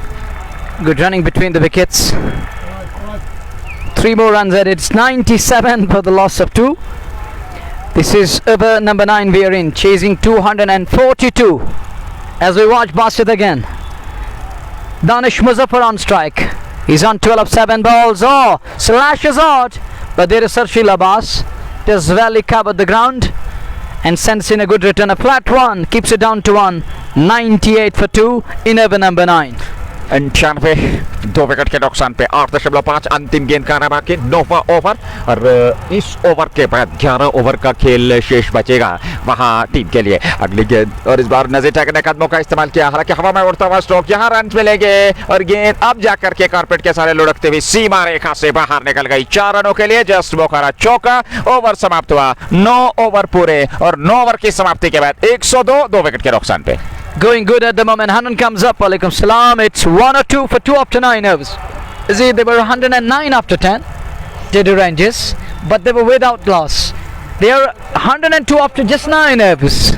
Good running between the wickets. 3 more runs at it. It's 97 for the loss of 2. This is over number 9 we are in, chasing 242 as we watch Basit again. Danish Muzaffar on strike. He's on 12 of 7 balls. Oh, slash is out, but there is Sarshil Abbas. Does well, he covered the ground and sends in a good return. A flat one, keeps it down to 1. 98 for 2 in over number 9. 98 2 wicket के नुकसान पे 8.5 अंतिम गेंद का बाकी 9वां over, और इस over के बाद 11 ओवर का खेल शेष बचेगा वहां टीम के लिए। अगली गेंद, और इस बार नजीर टाइगर ने कदमों का इस्तेमाल किया, हालांकि हवा में उड़ता हुआ स्ट्रोक, यहां रन मिलेंगे और गेंद अब जाकर के कारपेट के सारे लुढ़कते हुए सीमा रेखा से बाहर निकल गई। 4 रनों के लिए जस्ट बुखारा चौका। ओवर समाप्त हुआ, 9 ओवर पूरे, और 9 ओवर की समाप्ति के बाद 102 2 विकेट के नुकसान पे। going good at the moment. Hanan comes up. Alaikum salam. It's 102 for 2 after 9 overs. See, they were 109 after 10. Did Rangers, but they were without loss. They are 102 after just 9 overs,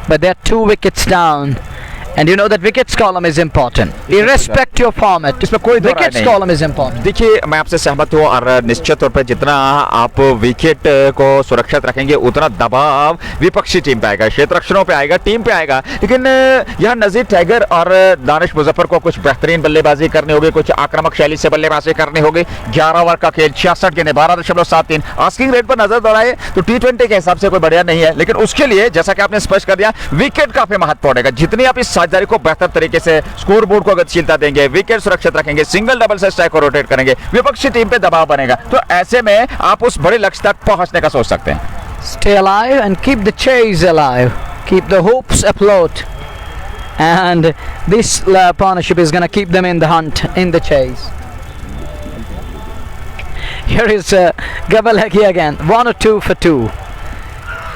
but they are 2 wickets down. And you know that wickets column is important. Irrespective of format, इसमें कोई दो राय wickets नहीं। column is important. देखिए, मैं आपसे सहमत हूँ और निश्चित तौर पर जितना आप विकेट को सुरक्षित रखेंगे उतना दबाव विपक्षी टीम पे आएगा, क्षेत्र रक्षणों पे आएगा, टीम पे आएगा। लेकिन यहाँ नजीर टाइगर और दानिश मुजफ्फर को कुछ बेहतरीन बल्लेबाजी करनी होगी, कुछ आक्रामक शैली से बल्लेबाजी करनी होगी। 11 ओवर का खेल, 66 गेंदें, 12.73 आस्किंग रेट पर नजर दौड़ाए तो T20 के हिसाब से कोई बढ़िया नहीं है, लेकिन उसके लिए जैसा कि आपने स्पष्ट कर दिया, विकेट काफी महत्वपूर्ण है। जितनी आप इस साझेदारी को बेहतर तरीके से स्कोर बोर्ड को गतिशीलता देंगे, विकेट सुरक्षित रखेंगे, सिंगल डबल से स्ट्राइक को रोटेट करेंगे, विपक्षी टीम पे दबाव बनेगा, तो ऐसे में आप उस बड़े लक्ष्य तक पहुंचने का सोच सकते हैं। Stay alive and keep the chase alive. Keep the hopes afloat. And this partnership is going to keep them in the hunt, in the chase. Here is Gabalagi again. 1 or 2 for 2.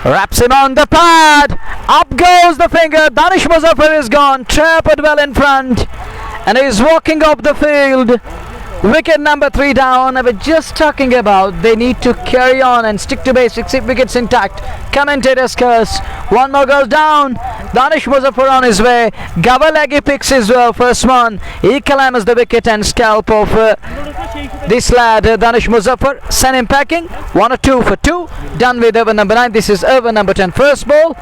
Wraps him on the pad. Up goes the finger. Danish Muzaffar is gone. Trapped well in front. And he's walking up the field. Wicket number 3 down. I was just talking about they need to carry on and stick to basics. Keep wickets intact. Commentators curse. One more goes down. Danish Muzaffar on his way. Gabalagi picks his first one. He climbs the wicket and scalp of this lad, Danish Muzaffar. Send him packing. 1 or 2 for 2. Done with over number 9. This is over number 10. First ball.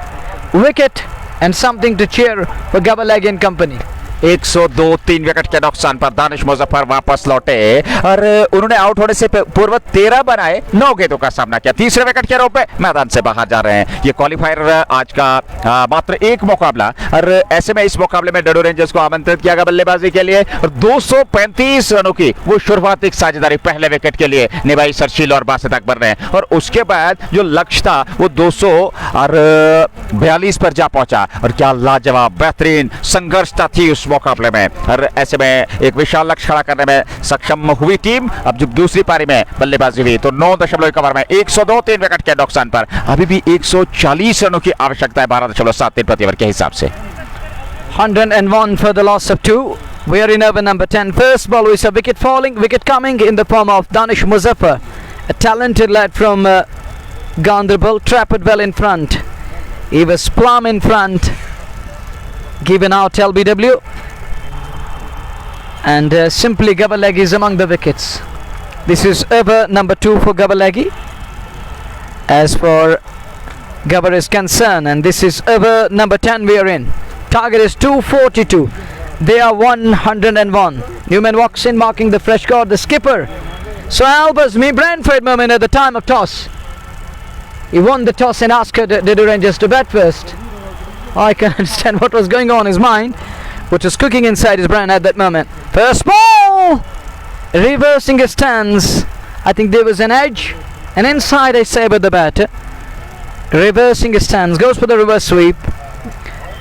Wicket and something to cheer for Gabalagi and company. 102 3 wicket के नुकसान पर दानिश मुजफ्फर वापस लौटे और उन्होंने out होने से पूर्व 13 बनाए, 9 गेंदों का सामना किया। तीसरे विकेट के रूप में मैदान से बाहर जा रहे हैं। ये क्वालिफायर आज का मात्र एक मुकाबला और ऐसे में इस मुकाबले में डेडो रेंजर्स को आमंत्रित किया गया बल्लेबाजी के लिए और 235 रनों की वो शुरुआती साझेदारी पहले विकेट के लिए निभाई सरशील और बासित अकबर ने और उसके बाद जो लक्ष्य था वो 242 पर जा पहुंचा और क्या लाजवाब बेहतरीन संघर्षता थी उस मुकाबले में और ऐसे में एक विशाल लक्ष्य खड़ा करने में सक्षम हुई टीम। अब जब दूसरी पारी में बल्लेबाजी हुई तो 9.1 ओवर में 102 3 विकेट के नुकसान पर अभी भी 140 रनों की आवश्यकता है 12.73 प्रति ओवर के हिसाब से। 101 for the loss of 2. We are in over number 10. First ball we saw wicket falling, wicket coming in the form of Danish Muzaffar, a talented lad from Ganderbal, trapped well in front. He was plumb in front, given out LBW, and simply Gabalagi is among the wickets. This is over number 2 for Gabalagi as for Gabar is concerned, and this is over number 10 we are in. Target is 242. They are 101. Newman walks in marking the fresh guard, the skipper. So Albers, me Brentford moment at the time of toss. He won the toss and asked the Rangers to bat first. I can understand what was going on in his mind, what was cooking inside his brain at that moment. First ball! Reversing his stance. I think there was an edge. And inside I Saber the batter. Reversing his stance. Goes for the reverse sweep.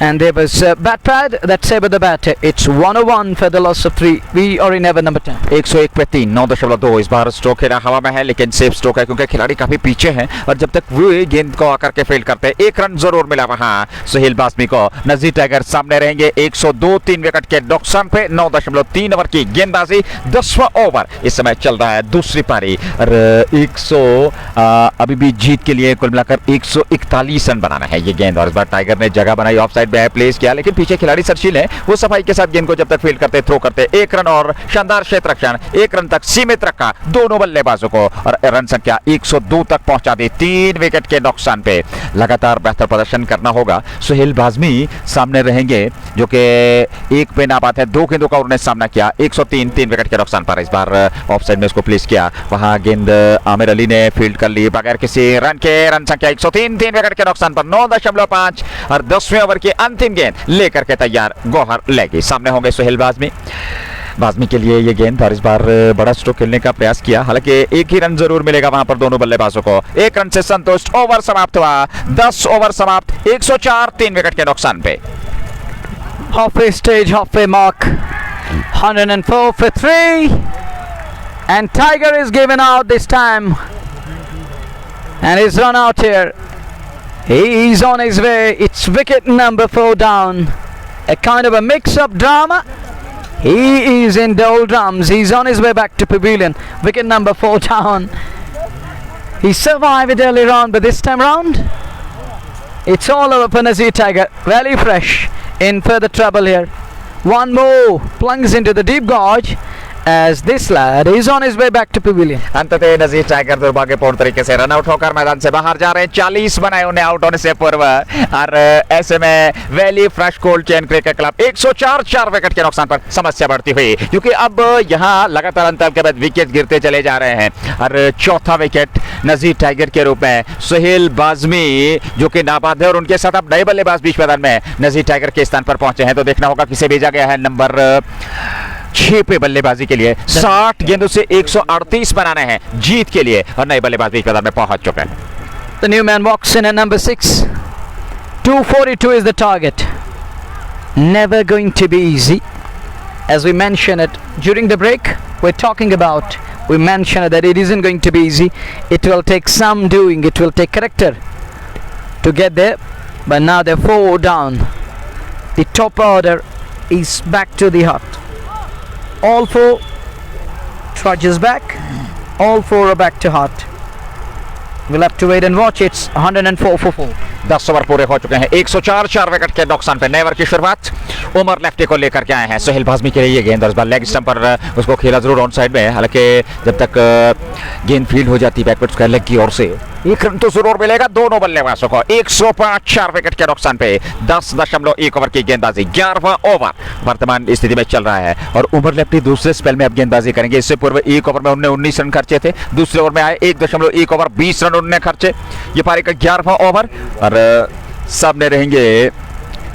And there was bat pad that Saber the batter. It's 101 for the loss of 3. We are in over number 10. 101 पे 3 9.2 इस बार stroke है हवा में है लेकिन safe stroke है क्योंकि खिलाड़ी काफी पीछे हैं और जब तक वो गेंद को आकर के फील्ड करते हैं 1 रन जरूर मिला वहां सुहेल बाज़मी को। नजीर टाइगर सामने रहेंगे 102 3 विकेट के नुकसान पे 9.3 ओवर की गेंदबाजी 10वां ओवर इस समय चल रहा है दूसरी पारी और 100 अभी भी जीत के लिए कुल मिलाकर 141 रन बनाना है ये गेंद और इस बार टाइगर ने जगह बनाई ऑफ साइड में प्लेस किया लेकिन पीछे खिलाड़ी सरशील है वो सफाई के साथ गेंद को जब तक फील्ड करते थ्रो करते 1 रन और शानदार क्षेत्र रक्षण 1 रन तक सीमित रखा दोनों बल्लेबाजों को और रन संख्या 102 तक पहुंचा दी 3 विकेट के नुकसान पे। लगातार बेहतर प्रदर्शन करना होगा। सुहेल बाज़मी सामने रहेंगे जो कि एक पे नाबाद है 2 गेंदों का उन्होंने सामना किया 103 3 विकेट के नुकसान पर इस बार ऑफ साइड में उसको प्लेस किया वहां गेंद आमिर अली ने फील्ड कर ली बगैर किसी रन के रन संख्या 103 3 विकेट के नुकसान पर 9.5 और 10वें ओवर की अंतिम गेंद लेकर के तैयार गौहर लेगी। सामने होंगे सुहेल बाज़मी के लिए ये गेंद और इस बार बड़ा स्ट्रोक खेलने का प्रयास किया हालांकि एक ही रन जरूर मिलेगा वहां पर दोनों बल्लेबाजों को 1 रन से संतुष्ट। ओवर समाप्त हुआ 10 ओवर समाप्त 104 3 विकेट के नुकसान पे। Halfway stage, halfway mark. 104 for 3 and Tiger is given out this time and he's run out here. He's on his way. It's wicket number 4 down. a kind of a mix-up drama. He is in doldrums. He's on his way back to pavilion. Wicket number 4 down. He survived earlier on, but this time round, it's all over for Nazir Tiger. Very fresh, in further trouble here. One more plunges into the deep gorge as this lad is on his way back to pavilion. अंततः नजीर tiger दुर्भाग्यपूर्ण तरीके से run out होकर मैदान से बाहर जा रहे हैं। 40 बनाए उन्हें आउट होने से पूर्व, और ऐसे में valley fresh cold chain cricket club 104 wicket के नुकसान पर समस्या बढ़ती हुई, क्योंकि अब यहां लगातार अंतर के बाद विकेट गिरते चले जा रहे हैं। और चौथा विकेट नजीर टाइगर के रूप में सुहेल बाज़मी जो कि नाबाद है, और उनके साथ अब नए बल्लेबाज बीच मैदान में नजीर टाइगर के स्थान पर पहुंचे हैं। तो देखना होगा किसे भेजा गया है नंबर 6 पे बल्लेबाजी के लिए। 60 गेंदों से 138 बनाने हैं जीत के लिए, और नए बल्लेबाज बीच मैदान में पहुंच चुके हैं। The new man walks in at number 6. 242 is the target. Never going to be easy. As we mentioned it during the break, we mentioned that it isn't going to be easy. It will take some doing. It will take character to get there. But now they're 4 down. The top order is back to the hut. All 4 trudges back. All 4 are back to hut. We'll have to wait and watch. It's 104 for 4. 10 over पूरे हो चुके हैं। 104 wicket के नुकसान पे नए over की शुरुआत उमर लेफ्टी को लेकर के आए हैं। सुहेल बाज़मी के लिए ये गेंद, और इस बार लेग स्टंप पर उसको खेला जरूर ऑन साइड में, हालांकि जब तक गेंद फील्ड हो जाती है बैकवर्ड स्क्वायर लेग की ओर से, एक रन तो जरूर मिलेगा दोनों बल्लेबाजों को। 105 विकेट के नुकसान पे 10.1 ओवर की गेंदबाजी। 11वां ओवर वर्तमान स्थिति में चल रहा है, और उमर लेफ्टी दूसरे स्पेल में अब गेंदबाजी करेंगे। इससे पूर्व एक ओवर में उन्होंने 19 रन खर्चे थे, दूसरे ओवर में आए 1.1 ओवर 20 रन उन्होंने खर्चे। ये पारी का 11वां ओवर, और सामने रहेंगे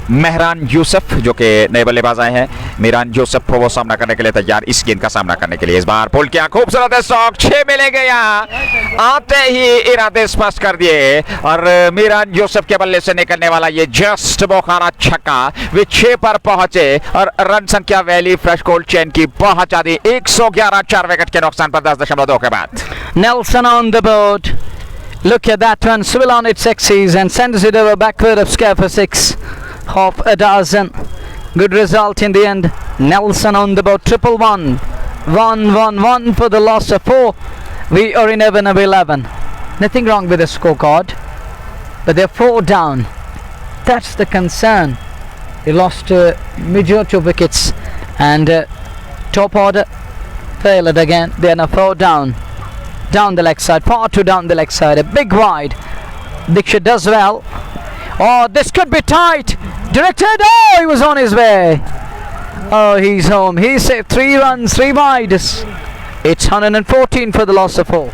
मेहरान यूसुफ जो कि नए बल्लेबाज आए हैं। मेहरान यूसुफ वो सामना करने के लिए तैयार, इस गेंद का सामना करने के लिए। इस बार पुल किया, खूबसूरत है स्ट्रोक, 6 मिलेंगे यहाँ। आते ही इरादे स्पष्ट कर दिए, और मेहरान यूसुफ के बल्ले से निकलने वाला ये जस्ट बोखारा छक्का, वे 6 पर पहुंचे और रन संख्या वैली फ्रेश कोल्ड चेन की पहुंचा दी। 111 4 विकेट के नुकसान पर 10.2 के बाद। Nelson on the board. Look at that one, swivel on its axis and sends it over backward of scare for 6. Half a dozen. Good result in the end. Nelson on the board, 111. 1-1-1 for the loss of 4. We are in over number 11. Nothing wrong with the scorecard, but they're 4 down. That's the concern. They lost majority of wickets, and top order failed again. They are now 4 down. Down the leg side, far too down the leg side. A big wide. Dixit does well. Oh, this could be tight. Directed. Oh, he was on his way. Oh, he's home. He saved 3 runs, 3 wides. It's 114 for the loss of 4.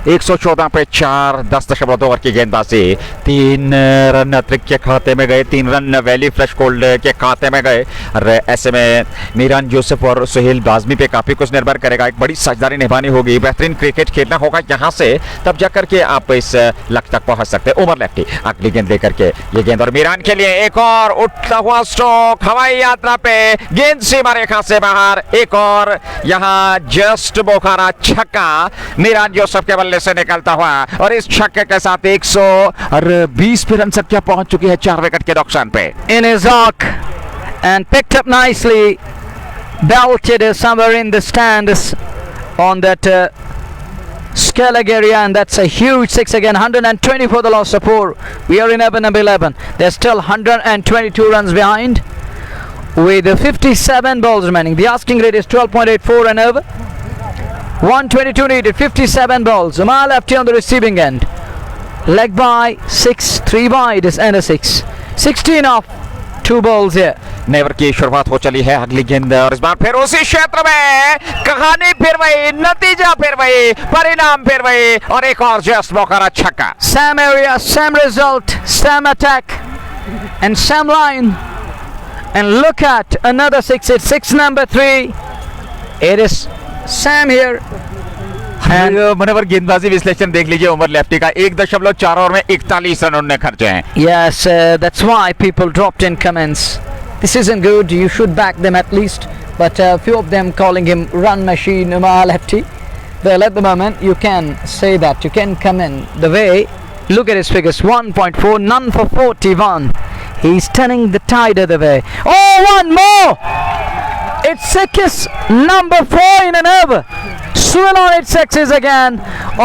114 पे 4, 10.2 over की गेंदबाजी। 3 run अतिरिक्त के खाते में गए, 3 run valley fresh cold के खाते में गए, और ऐसे में मेहरान यूसुफ और सुहेल बाज़मी पे काफी कुछ निर्भर करेगा। एक बड़ी साझेदारी निभानी होगी, बेहतरीन क्रिकेट खेलना होगा यहाँ से, तब जाकर के आप इस लक्ष्य तक पहुंच सकते हैं। उमर लेफ्टी अगली गेंद लेकर के ये गेंद, और मेहरान के लिए एक और उठता हुआ स्ट्रोक हवाई यात्रा पे, गेंद सीमा रेखा से बाहर। एक और यहाँ जस्ट बोखारा छक्का मेहरान यूसुफ के बल्ले से निकलता हुआ, और इस छक्के के साथ 120 पे रन संख्या पहुंच चुकी है 4 विकेट के नुकसान पे। In his arc and picked up nicely, belted somewhere in the stands on that Skellig area, and that's a huge 6 again. 120 for the loss of 4. We are in over number 11. They're still 122 runs behind with 57 balls remaining. The asking rate is 12.84 and over. 122 needed, 57 balls. Umar lefty on the receiving end. Leg by 6, 3 wide and a 6. 16 off, 2 balls here. Never की शुरुआत हो चली है। अगली गेंद, और इस बार फिर उसी क्षेत्र में कहानी फिर वही, नतीजा फिर वही, परिणाम फिर वही, और एक और जस्ट बोखारा छक्का। Same area, same result, same attack and same line. And look at another 6. It's 6 number 3. It is Sam here. Manoeuvre गेंदबाजी विश्लेषण देख लीजिए उमर लेफ्टी का। 1.4 ओवर में 41 रन उन्होंने खर्चे हैं। Yes, that's why people dropped in comments. This isn't good. You should back them at least. But a few of them calling him run machine, Umar lefty. Well, at the moment you can say that. You can come in the way. Look at his figures: 1.4, none for 41. He's turning the tide other way. Oh, one more! It's Sikis number 4 in an over. Swivel on its sexes again.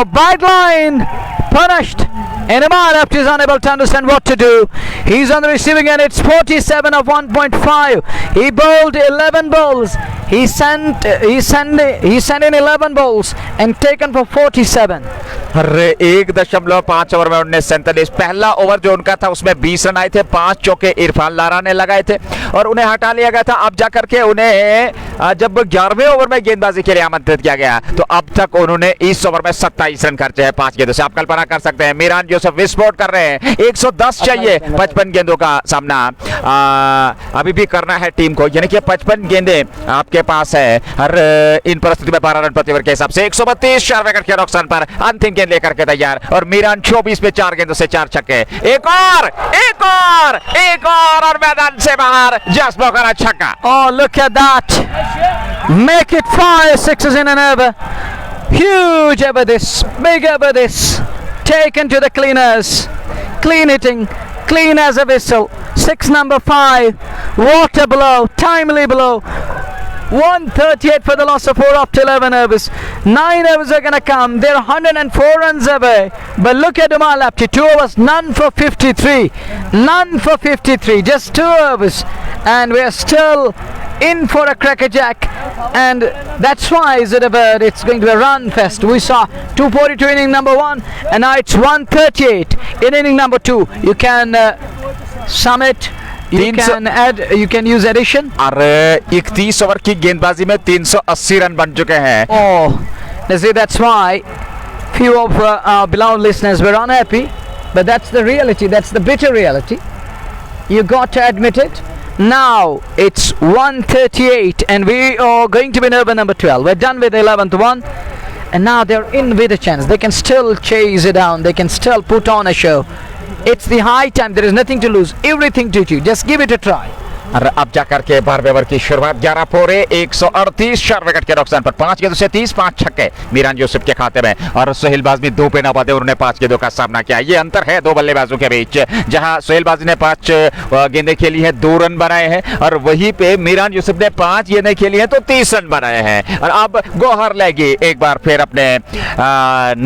A bad line punished. And Amal is unable to understand what to do. He's on the receiving end. It's 47 of 1.5. He bowled 11 balls. He sent in 11 balls and taken for 47. अरे 1.5 over में 1947 पहला over जो उनका था उसमें 20 run आए थे, 5 चौके इरफान लारा ने लगाए थे और उन्हें हटा लिया गया था। अब जाकर के उन्हें जब 11वें ओवर में गेंदबाजी के लिए आमंत्रित किया गया तो अब तक उन्होंने इस ओवर में 27 रन खर्चे हैं 5 गेंदों से। आप कल्पना कर सकते हैं मीरान जोसेफ विस्फोट कर रहे हैं। 110 चाहिए 55 गेंदों का सामना अभी भी करना है टीम को, यानी कि 55 गेंदें आपके पास है हर इन परिस्थिति में 12 रन प्रति ओवर के हिसाब से। 132 4 विकेट के नुकसान पर अंतिम गेंद लेकर के तैयार और मीरान 24 पे 4 गेंदों से 4 छक्के। एक और मैदान से बाहर जस्मो का छक्का। Oh, look at that! Make it 5 sixes in an over. Huge over this, big over this. Taken to the cleaners. Clean hitting, clean as a whistle. 6 number 5. What a blow, timely blow. 138 for the loss of 4 after 11 overs. 9 overs are going to come. They're 104 runs away. But look at Umar Lapti. 2 overs, none for 53. None for 53. Just 2 overs. And we're still in for a crackerjack. And that's why it's going to be a run fest. We saw 242 inning number 1. And now it's 138 in inning number 2. You can sum it. You can add, you can use addition. अरे 31 over की गेंदबाजी में 380 run बन चुके हैं। Oh, see, that's why few of our beloved listeners were unhappy, but that's the reality. That's the bitter reality. You got to admit it. Now it's 138, and we are going to be in over number 12. We're done with the 11th one, and now they're in with a chance. They can still chase it down. They can still put on a show. It's the high time. There is nothing to lose, everything to achieve. Just give it a try. और अब जाकर के 12वें over की शुरुआत 11 फोरे 138 4 wicket के नुकसान पर 5 गेंदों से 30 5 छक्के मीरान जोसेफ के खाते में। और सोहेल बाज़मी 2 पे ना पाते उन्होंने 5 गेंदों का सामना किया। ये अंतर है 2 बल्लेबाजों के बीच, जहां सोहेल बाज़मी ने 5 गेंदें खेली हैं 2 रन बनाए हैं और वहीं पे मीरान जोसेफ ने 5 गेंदें खेली हैं तो 30 रन बनाए हैं। और अब गोहर लेगी एक बार फिर अपने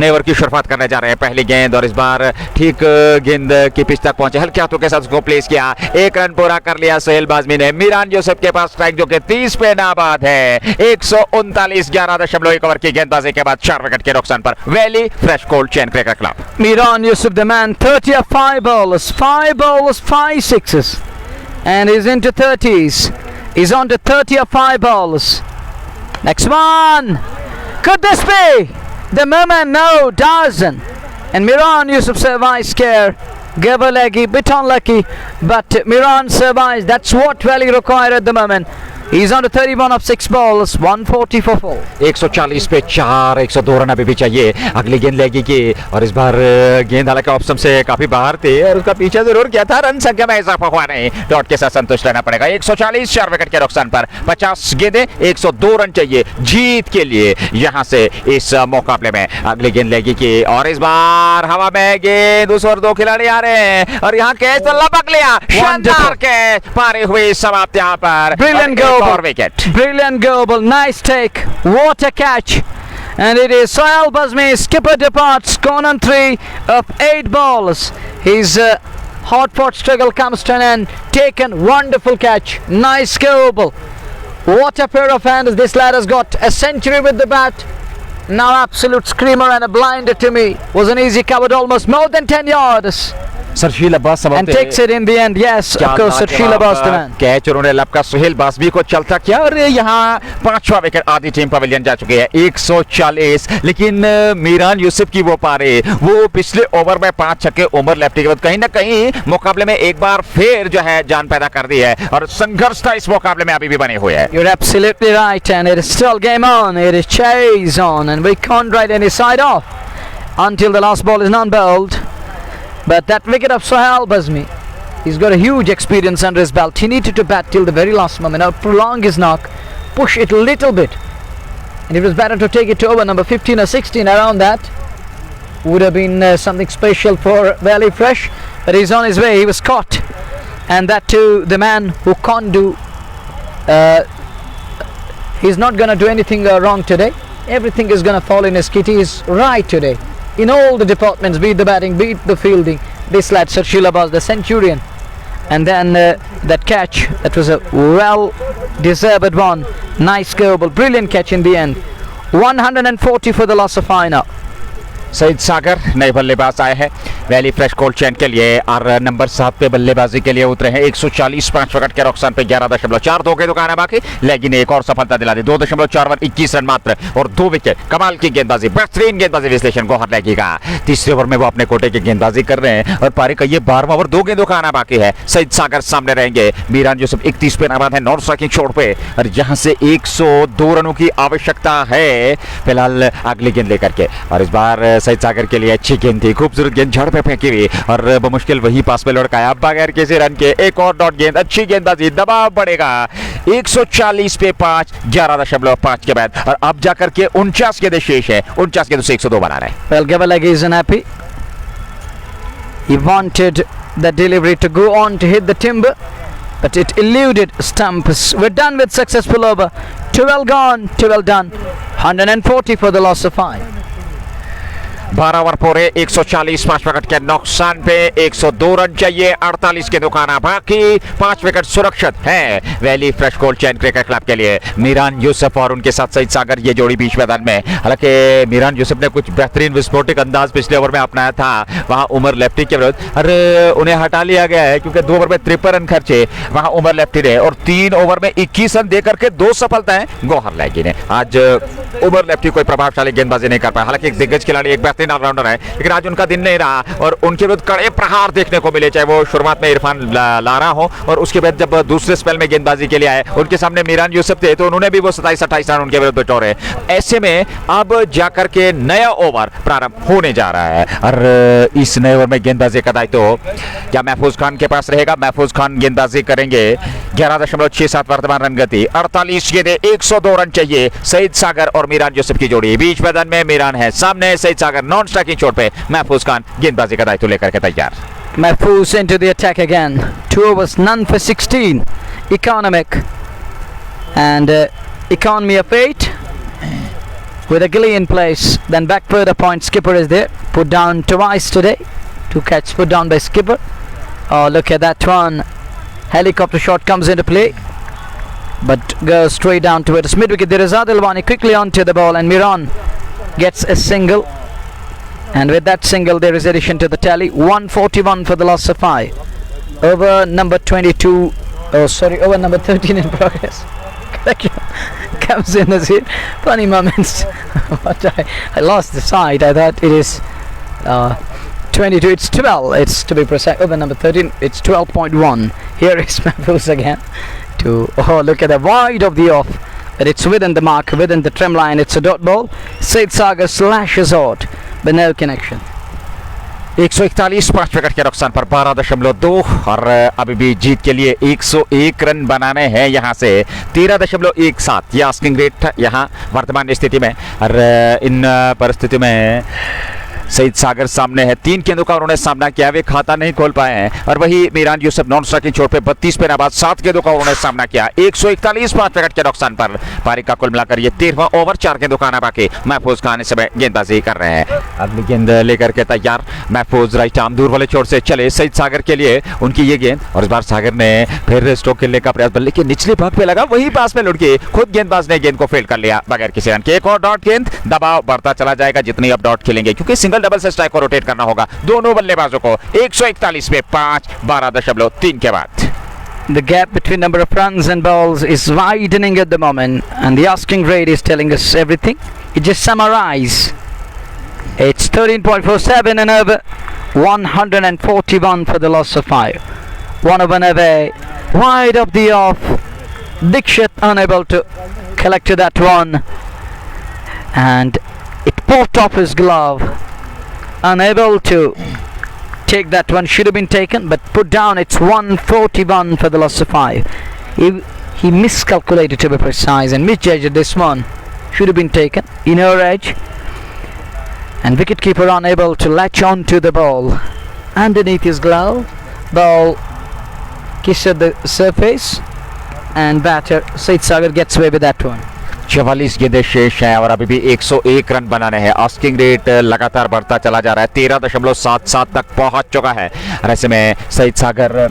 नए ओवर की शुरुआत करने जा रहे हैं। पहली गेंद और इस बार ठीक गेंद की पिच तक पहुंचे, हल्के हाथों के साथ उसको प्लेस किया। 1 रन पूरा कर लिया सोहेल बाज़मी ने। मीरान जोसेफ के पास स्ट्राइक जो कि 30 पे नाबाद है। 139 11.1 ओवर की गेंदबाजी के बाद 4 विकेट के नुकसान पर valley fresh cold chain cricket club. Miran Yusuf, the man, 30 of 5 bowlers, 5 sixes, and he's into 30s. He's on to 30 of 5 bowlers. Next one. Could this be the moment? No, doesn't. And Miran Yusuf survives scare. Gave a leggy, bit unlucky, but Miran survives. That's what Valley required at the moment. He's on to 31 of 6 balls, 140 for 4. 140 पे 4, 102 run अभी भी चाहिए। अगली गेंद लेगी की और इस बार गेंद हालांकि ऑप्शन से काफी बाहर थी और उसका पीछे जरूर किया था, रन संख्या में इजाफा हुआ नहीं। डॉट के साथ संतुष्ट रहना पड़ेगा। 140 4 विकेट के नुकसान पर 50 गेंदें 102 रन चाहिए जीत के लिए यहां से इस मुकाबले में। अगली गेंद लेगी की और इस बार हवा में गेंद, उस और 2 खिलाड़ी आ रहे हैं और यहाँ कैच तो लपक लिया। शानदार कैच, पारी हुई समाप्त यहाँ पर। Brilliant goal. Wicket. Brilliant goal, nice take, what a catch. And it is Sohail Bazmi, skipper departs, gone on 3 of 8 balls. His hot pot struggle comes to an end, taken, wonderful catch, nice goal. What a pair of hands, this lad has got a century with the bat. Now absolute screamer and a blinder to me. Was an easy covered almost more than 10 yards. Sarsheel Abbas and takes it in the end. Yes, of course, Sarsheel Abbas the man. Catch उन्होंने लपका सोहेल बाज़मी को चलता किया और यहाँ 5वां wicket आधी team pavilion जा चुकी है। 140, लेकिन मीरान यूसुफ की वो पारी, वो पिछले ओवर में 5 छक्के उमर लेफ्टी के बाद कहीं ना कहीं मुकाबले में एक बार फिर जो है जान पैदा कर दी है और संघर्ष था इस मुकाबले में अभी भी बने हुए है। You're absolutely right, and it is still game on. It is chase on, and we can't write any side off until the last ball is non-bowled. But that wicket of Sohail Bazmi, he's got a huge experience under his belt. He needed to bat till the very last moment. Now prolong his knock, push it a little bit, and it was better to take it to over number 15 or 16. Around that would have been something special for Valley Fresh. But he's on his way. He was caught and that too the man who can't do. He's not gonna do anything wrong today. Everything is gonna fall in his kit. He is right today in all the departments, be it the batting, be it the fielding. This lad Sir Shilabaz, the centurion, and then that catch, that was a well deserved one. Nice go, but brilliant catch in the end. 140 for the loss of 5 now. Saeed सागर नए बल्लेबाज आए हैं valley fresh cold chain के लिए और number 7 पे बल्लेबाजी के लिए उतरे हैं। 140 5 विकेट के नुकसान पे 11.4 2 के दुकान है बाकी, लेकिन एक और सफलता दिला दी। 2.4 ओवर 21 रन मात्र और 2 विकेट। कमाल की गेंदबाजी, बेहतरीन गेंदबाजी विश्लेषण गौहर लगी का। तीसरे ओवर में वो अपने कोटे की गेंदबाजी कर रहे हैं और पारी का ये 12वां ओवर 2 गेंदों का आना बाकी है। सईद सागर सामने रहेंगे, मीरान यूसुफ 31 पे नाबाद है नॉन स्ट्राइकिंग छोड़ पे और जहां से 102 रनों की आवश्यकता है फिलहाल अगली गेंद लेकर के। और इस बार सईद सागर के लिए अच्छी गेंद थी, खूबसूरत गेंद झाड़ पे फेंकी हुई और बमुश्किल वही पास में लड़काया बगैर किसी रन के। एक और डॉट गेंद, अच्छी गेंदबाजी, दबाव बढ़ेगा 140 पे 5 11.5 के बाद और अब जाकर के 49 गेंदें शेष है। 49 गेंदों से 102 बना रहे हैं। Well, Gavalagi isn't happy. He wanted the delivery to go on to hit the timber, but it eluded stumps. We're done with successful over. 12 gone, 12 done. 140 for the loss of 5. 12 over पूरे 140 5 wicket के नुकसान पे 102 run चाहिए। 48 के दुकाना बाकी, 5 wicket सुरक्षित है valley fresh cold chain cricket club के लिए। मीरान यूसुफ और उनके साथ सईद सागर ये जोड़ी बीच मैदान में। हालांकि मीरान यूसुफ ने कुछ बेहतरीन विस्फोटक अंदाज पिछले ओवर में अपनाया था वहां उमर लेफ्टी के विरुद्ध, अरे उन्हें हटा लिया गया है क्योंकि 2 ओवर में 53 रन खर्चे वहां उमर लेफ्टी ने और 3 ओवर में 21 रन देकर के 2 सफलताएं गौहर लगी ने। आज उमर लेफ्टी कोई प्रभावशाली गेंदबाजी नहीं कर पाया। हालांकि एक दिग्गज खिलाड़ी, एक बेहतरीन ऑलराउंडर है, लेकिन आज उनका दिन नहीं रहा और उनके विरुद्ध कड़े प्रहार देखने को मिले, चाहे वो शुरुआत में इरफान लारा हो और उसके बाद जब दूसरे स्पेल में गेंदबाजी के लिए आए उनके सामने मीरान यूसुफ थे तो उन्होंने भी वो 27-28 रन उनके विरुद्ध बटोरे। ऐसे में अब जाकर के नया ओवर प्रारंभ होने जा रहा है और इस नए ओवर में गेंदबाजी का दायित्व क्या महफूज खान के पास रहेगा। महफूज खान गेंदबाजी करेंगे। 11.67 वर्तमान रन गति, 48 गेंदें, 102 रन चाहिए। सईद सागर और मीरान यूसुफ की जोड़ी बीच मैदान में, मीरान है सामने, सईद सागर नॉन स्ट्राइकिंग चोट पे। महफूज खान गेंदबाजी का दायित्व लेकर के तैयार। Mahfouz into the attack again. 2 overs, none for 16. Economic and economy of 8 with a gilly in place. Then back further point, skipper is there. Put down twice today. 2 catches put down by skipper. Oh, look at that one. Helicopter shot comes into play, but goes straight down towards mid wicket. There is Adil Wani quickly onto the ball, and Miran gets a single. And with that single, there is addition to the tally. 141 for the loss of 5. Over number 22. Oh, sorry, over number 13 in progress. Comes in as it. Funny moments. But I lost the sight. I thought it is 22. It's 12. It's to be precise. Over number 13. It's 12.1. Here is Mahfouz again. Oh, look at the wide of the off. But it's within the mark, within the trim line. It's a dot ball. Sईद Sagar slashes out, but no connection. 141 5 wicket के नुकसान पर 12.2 और अभी भी जीत के लिए 101 run बनाने हैं यहां से। 13.17 ये आस्किंग रेट यहां वर्तमान स्थिति में और इन परिस्थितियों में सईद सागर सामने है। 3 गेंदों का उन्होंने सामना किया, वे खाता नहीं खोल पाए हैं और वही मीरान यूसुफ नॉन स्ट्राइकिंग छोड़ पे 32 पे नाबाद 7 गेंदों का उन्होंने सामना किया। 141 5 विकेट के नुकसान पर पारी का कुल मिलाकर ये 13वां ओवर, 4 गेंदों का आना बाकी। महफूज खान इस समय गेंदबाजी कर रहे हैं। अगली गेंद लेकर के तैयार महफूज, राइट आर्म दूर वाले छोर से चले सईद सागर के लिए उनकी ये गेंद और इस बार सागर ने फिर स्ट्रोक खेलने का प्रयास, बल्ले के निचले भाग पे लगा, वही पास में लुढ़की, खुद गेंदबाज ने गेंद को फील्ड कर लिया बगैर किसी रन के। एक और डॉट गेंद, दबाव बढ़ता चला जाएगा जितनी अब डॉट खेलेंगे क्योंकि सिंगल डबल से स्ट्राइक को रोटेट करना होगा दोनों बल्लेबाजों को। 141 में 5 12.3 के बाद। The gap between number of runs and balls is widening at the moment, and the asking rate is telling us everything. It just summarize. It's 13.47 and over. 141 for the loss of 5. One over away, wide of the off. Dikshit unable to collect to that one, and it popped off his glove. Unable to take that one, should have been taken but put down. It's 141 for the loss of 5. He miscalculated, to be precise, and misjudged this one. Should have been taken in her edge, and wicketkeeper unable to latch on to the ball underneath his glove. Ball kiss at the surface, and batter Said Sagar gets away with that one. 44 गेंदें शेष हैं और अभी भी 101 run बनाने हैं। Asking rate लगातार बढ़ता चला जा रहा है, 13.77 तक पहुंच चुका है। और ऐसे में सईद सागर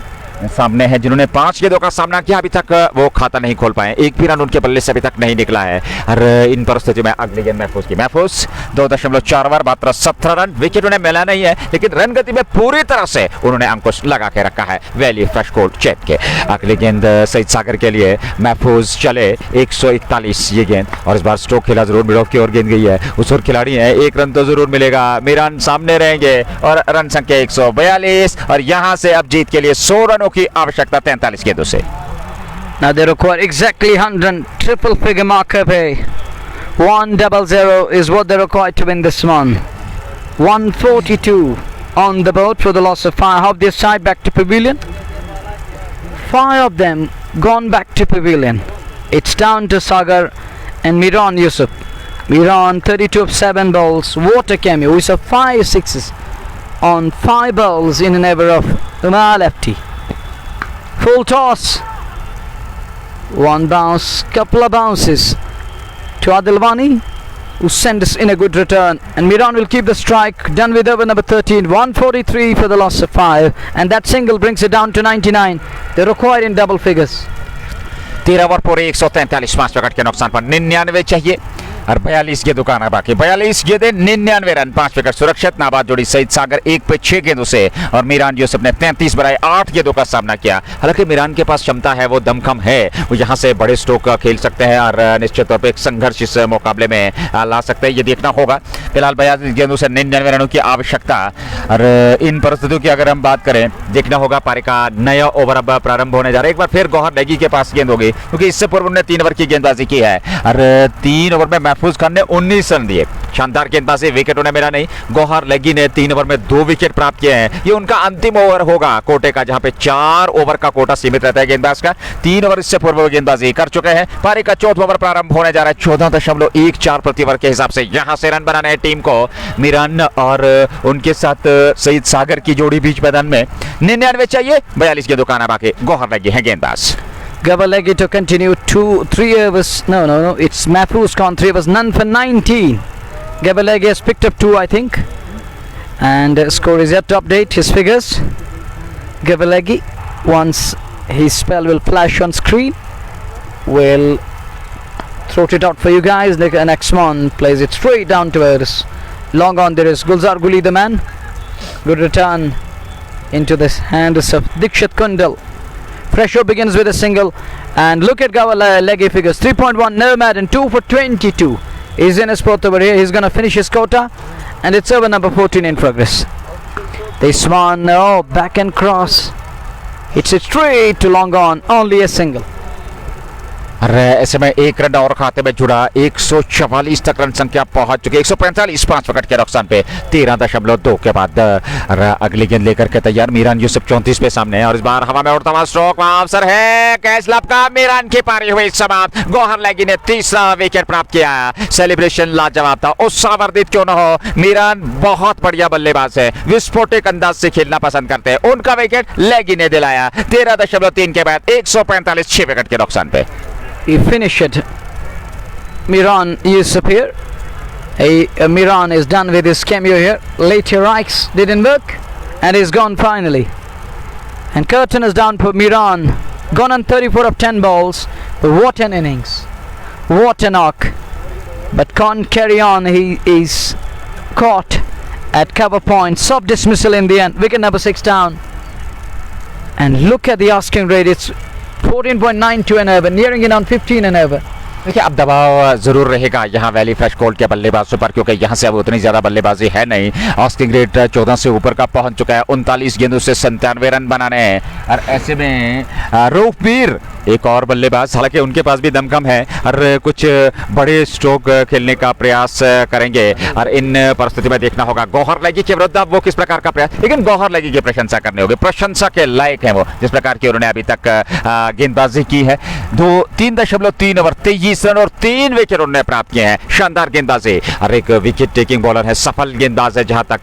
सामने है जिन्होंने 5 गेंदों का सामना किया, अभी तक वो खाता नहीं खोल पाए, एक भी रन उनके बल्ले से अभी तक नहीं निकला है। और इन परिस्थितियों में अगली गेंद महफूज की, महफूज 2.4 ओवर मात्र 17 रन, विकेट उन्हें मिला नहीं है लेकिन रन गति में पूरी तरह से उन्होंने अंकुश लगा के रखा है वैली फ्रेश कोल्ड चेक के। अगली गेंद सईद सागर के लिए, महफूज चले 141 ये गेंद, और इस बार स्ट्रोक खेला जरूर मिड ऑफ की ओर गेंद गई है, उस ओर खिलाड़ी है, एक रन तो जरूर मिलेगा, मीरान सामने रहेंगे और रन संख्या 142, और यहां से अब जीत के लिए 100 रनों की आवश्यकता 43 गेंदों से। Now they require exactly 100, triple figure marker pay. 100 is what they require to win this one. 142 on the board for the loss of 5. How they side back to pavilion? 5 of them gone back to pavilion. It's down to Sagar and Miran Yusuf. Miran 32 of 7 balls. What a cameo. We saw 5 sixes on 5 balls in an over of Umar lefty. Full toss. One bounce, couple of bounces to Adilwani, who sent us in a good return, and Miran will keep the strike. Done with over number 13. 143 for the loss of 5, and that single brings it down to 99. They required in double figures. 13 over पूरे 143, 5 wicket के नुकसान पर 99 चाहिए और 42 गेंदों का बाकी, 42 गेंदें 99 रन, 5 विकेट सुरक्षित। नाबाद जोड़ी सईद सागर 1 पे 6 गेंदों से, और मीरान यूसुफ ने 33 बनाए 8 गेंदों का सामना किया। हालांकि मीरान के पास क्षमता है, वो दमखम है, वो यहाँ से बड़े स्ट्रोक खेल सकते हैं और निश्चित तौर पर एक संघर्ष इस मुकाबले में ला सकते हैं, ये देखना होगा। फिलहाल 42 गेंदों से 99 रनों की आवश्यकता, और इन परिस्थितियों की अगर हम बात करें, देखना होगा पारी का नया ओवर अब प्रारंभ होने जा रहा है। एक बार फिर गौहर नेगी के पास गेंद होगी, क्योंकि इससे पूर्व उन्होंने 3 ओवर की गेंदबाजी की है और 3 ओवर में महफूज खान ने 19 रन दिए। शानदार गेंदबाजी, विकेट उन्हें मिला नहीं। गौहर लेगी ने 3 ओवर में 2 विकेट प्राप्त किए हैं। ये उनका अंतिम ओवर होगा कोटे का, जहां पे 4 ओवर का कोटा सीमित रहता है गेंदबाज का। 3 ओवर इससे पूर्व गेंदबाजी कर चुके हैं। पारी का 4वां ओवर प्रारंभ होने जा रहा है। 14.14 प्रति ओवर के हिसाब से यहां से रन बनाने हैं टीम को। मीरान और उनके साथ सईद सागर की जोड़ी बीच मैदान में 99 चाहिए, 42 गेंदों का बाकी। गौहर लेगी है गेंदबाज। Gabalegi to continue 3 overs. No. It's Mahfouz Khan 3 overs, none for 19. Gabalegi has picked up 2, I think. And score is yet to update his figures. Gabalegi, once his spell will flash on screen, will throw it out for you guys. The next one plays it straight down to us. Long on there is Gulzar Guli, the man. Good return into the hands of Dikshit Kundal. Pressure begins with a single, and look at Gabalegi figures: 3.1 Nomad and 2 for 22. He's in his fourth over here. He's going to finish his quota, and it's over number 14 in progress. This one, back and cross. It's a straight to long on, only a single. अरे ऐसे में 1 run और खाते में जुड़ा, 144 तक run संख्या पहुंच चुकी है। 145, 5 विकेट के नुकसान पे 13.2 के बाद अगली गेंद लेकर के तैयार मीरान यूसुफ 34 पे सामने है, और इस बार हवा में उड़ता हुआ स्ट्रोक, अवसर है कैच लब का। मीरान की पारी हुई समाप्त। गौहर लेगी ने 3रा विकेट प्राप्त किया। सेलिब्रेशन लाजवाब था, उत्साहवर्धित क्यों न हो। मीरान बहुत बढ़िया बल्लेबाज है, विस्फोटक अंदाज से खेलना पसंद करते हैं। उनका विकेट लेगी ने दिलाया। 13.3 के बाद 145, 6 विकेट के नुकसान पे। He finished. Miran Yusuf here. Miran is done with his cameo here. Later Reichs didn't work, and he's gone finally. And curtain is down for Miran. Gone on 34 of 10 balls. But what an innings. What a knock. But can't carry on. He is caught at cover point. Soft dismissal in the end. Wicket number 6 down. And look at the asking rate. It's 14.92 an over, nearing in on 15 an over. देखिए अब दबाव जरूर रहेगा यहाँ valley fresh cold के बल्लेबाजों पर, क्योंकि यहाँ से अब उतनी ज्यादा बल्लेबाजी है नहीं। आस्किंग रेट 14 से ऊपर का पहुंच चुका है। 39 गेंदों से 97 रन बनाने हैं, और ऐसे में रऊफ मीर एक और बल्लेबाज, हालांकि उनके पास भी दमखम है और कुछ बड़े स्ट्रोक खेलने का प्रयास करेंगे। और इन परिस्थिति में देखना होगा गौहर लेगी के विरुद्ध वो किस प्रकार का प्रयास, लेकिन गौहर लेगी की प्रशंसा करनी होगी। प्रशंसा के लायक है वो, जिस प्रकार की उन्होंने अभी तक गेंदबाजी की है। 3.3 ओवर 23 रन और 3 विकेट उन्होंने प्राप्त किए हैं। शानदार गेंदबाजी और एक विकेट टेकिंग बॉलर है, सफल गेंदबाज है। जहां तक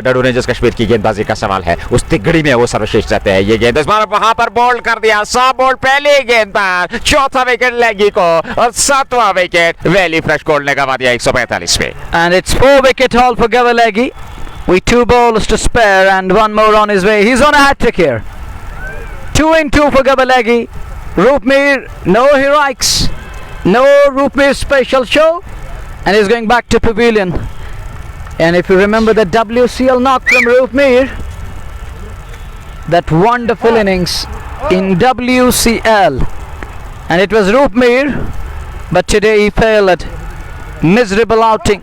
डडू रेंजर्स कश्मीर की गेंदबाजी का सवाल है, उस तिगड़ी में वो सर्वश्रेष्ठ रहते हैं। ये गेंद इस बार वहां पर बोल्ड कर दिया, सॉफ्ट बोल्ड पहली गेंद पर, चौथा विकेट लेगी को और 7वां विकेट वैली फ्रेश गोल्ड ने गंवा दिया 145 पे। And it's 4-wicket haul for Gavalegi with 2 balls to spare and 1 more on his way. He's on a hat-trick here. 2 in 2 for Gavalegi. Roopmeer, no heroics, no Roopmeer special show, and he's going back to pavilion. And if you remember the WCL knock from Roopmeer, that wonderful innings in WCL, and it was Roopmeer, but today he failed it. Miserable outing,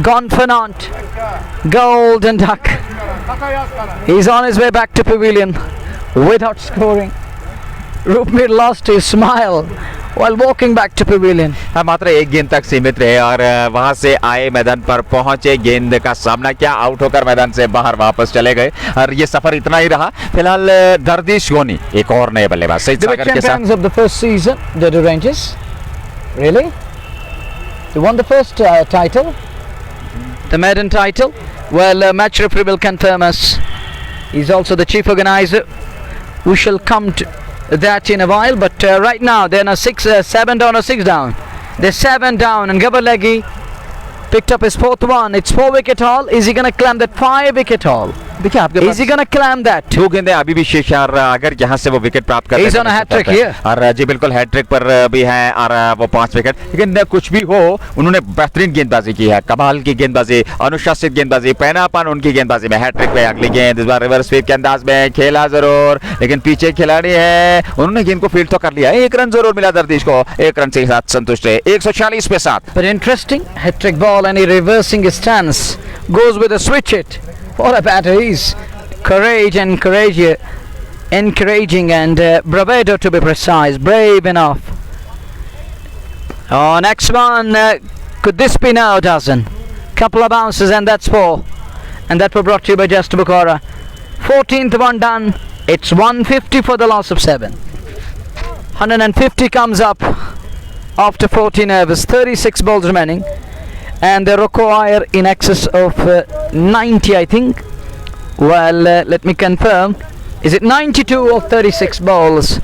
gone for naught. Golden duck. He's on his way back to pavilion without scoring. Roopmeer lost his smile while walking back to pavilion. मात्र एक गेंद तक सीमित रहे और वहां से आए, मैदान पर पहुंचे, गेंद का सामना किया, आउट होकर मैदान से बाहर वापस चले गए और ये सफर इतना ही रहा। फिलहाल दर्दिश गोनी एक और नए बल्लेबाज सईद They were सागर के साथ। champions of the first season, the Rangers. Really? They won the first title, the maiden title. Well, match referee will confirm us. He's also the chief organizer. We shall come to that in a while, but right now they're now 7 down or 6 down. They're 7 down, and Gavalegi picked up his 4th one. It's 4-wicket haul. Is he going to climb that 5-wicket haul? देखिए आपके Is he going to climb that? 2 गेंदें अभी भी शेष है और अगर यहाँ से वो विकेट प्राप्त कर He's on a hat-trick here. और जी बिल्कुल हैट्रिक पर भी है और वो 5 विकेट। लेकिन कुछ भी हो, उन्होंने बेहतरीन गेंदबाजी की है, कमाल की गेंदबाजी, अनुशासित गेंदबाजी, पैनापन उनकी गेंदबाजी में। हैट्रिक पे अगली गेंद इस बार रिवर्स स्वीप के अंदाज में खेला जरूर, लेकिन पीछे खिलाड़ी है, उन्होंने गेंद को फील्ड तो कर लिया। 1 रन जरूर मिला दर्दिश को, 1 रन के साथ संतुष्ट है। 140 पे 7। But interesting, hat-trick ball, and he reversing his stance, goes with a switch hit. What a batter he is. Courage and encouraging and bravado to be precise, brave enough. Oh, next one, could this be now a dozen? Couple of bounces and that's 4. And that were brought to you by Just Bukhara. 14th one done. It's 150 for the loss of 7. 150 comes up after 14 overs, 36 balls remaining, and they require in excess of 90, I think. Well, let me confirm. Is it 92 or 36 balls?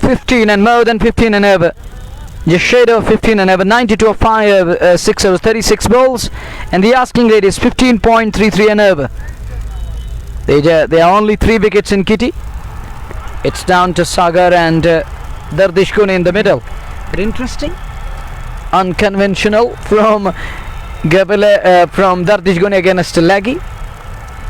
15 and more than 15 and over. Just shade of 15 and over. 92 of 6 overs, 36 balls, and the asking rate is 15.33 and over. There are only 3 wickets in Kitty. It's down to Sagar and Dardish Kuni in the middle. But interesting, unconventional from from Dardish Kuni against Laggy,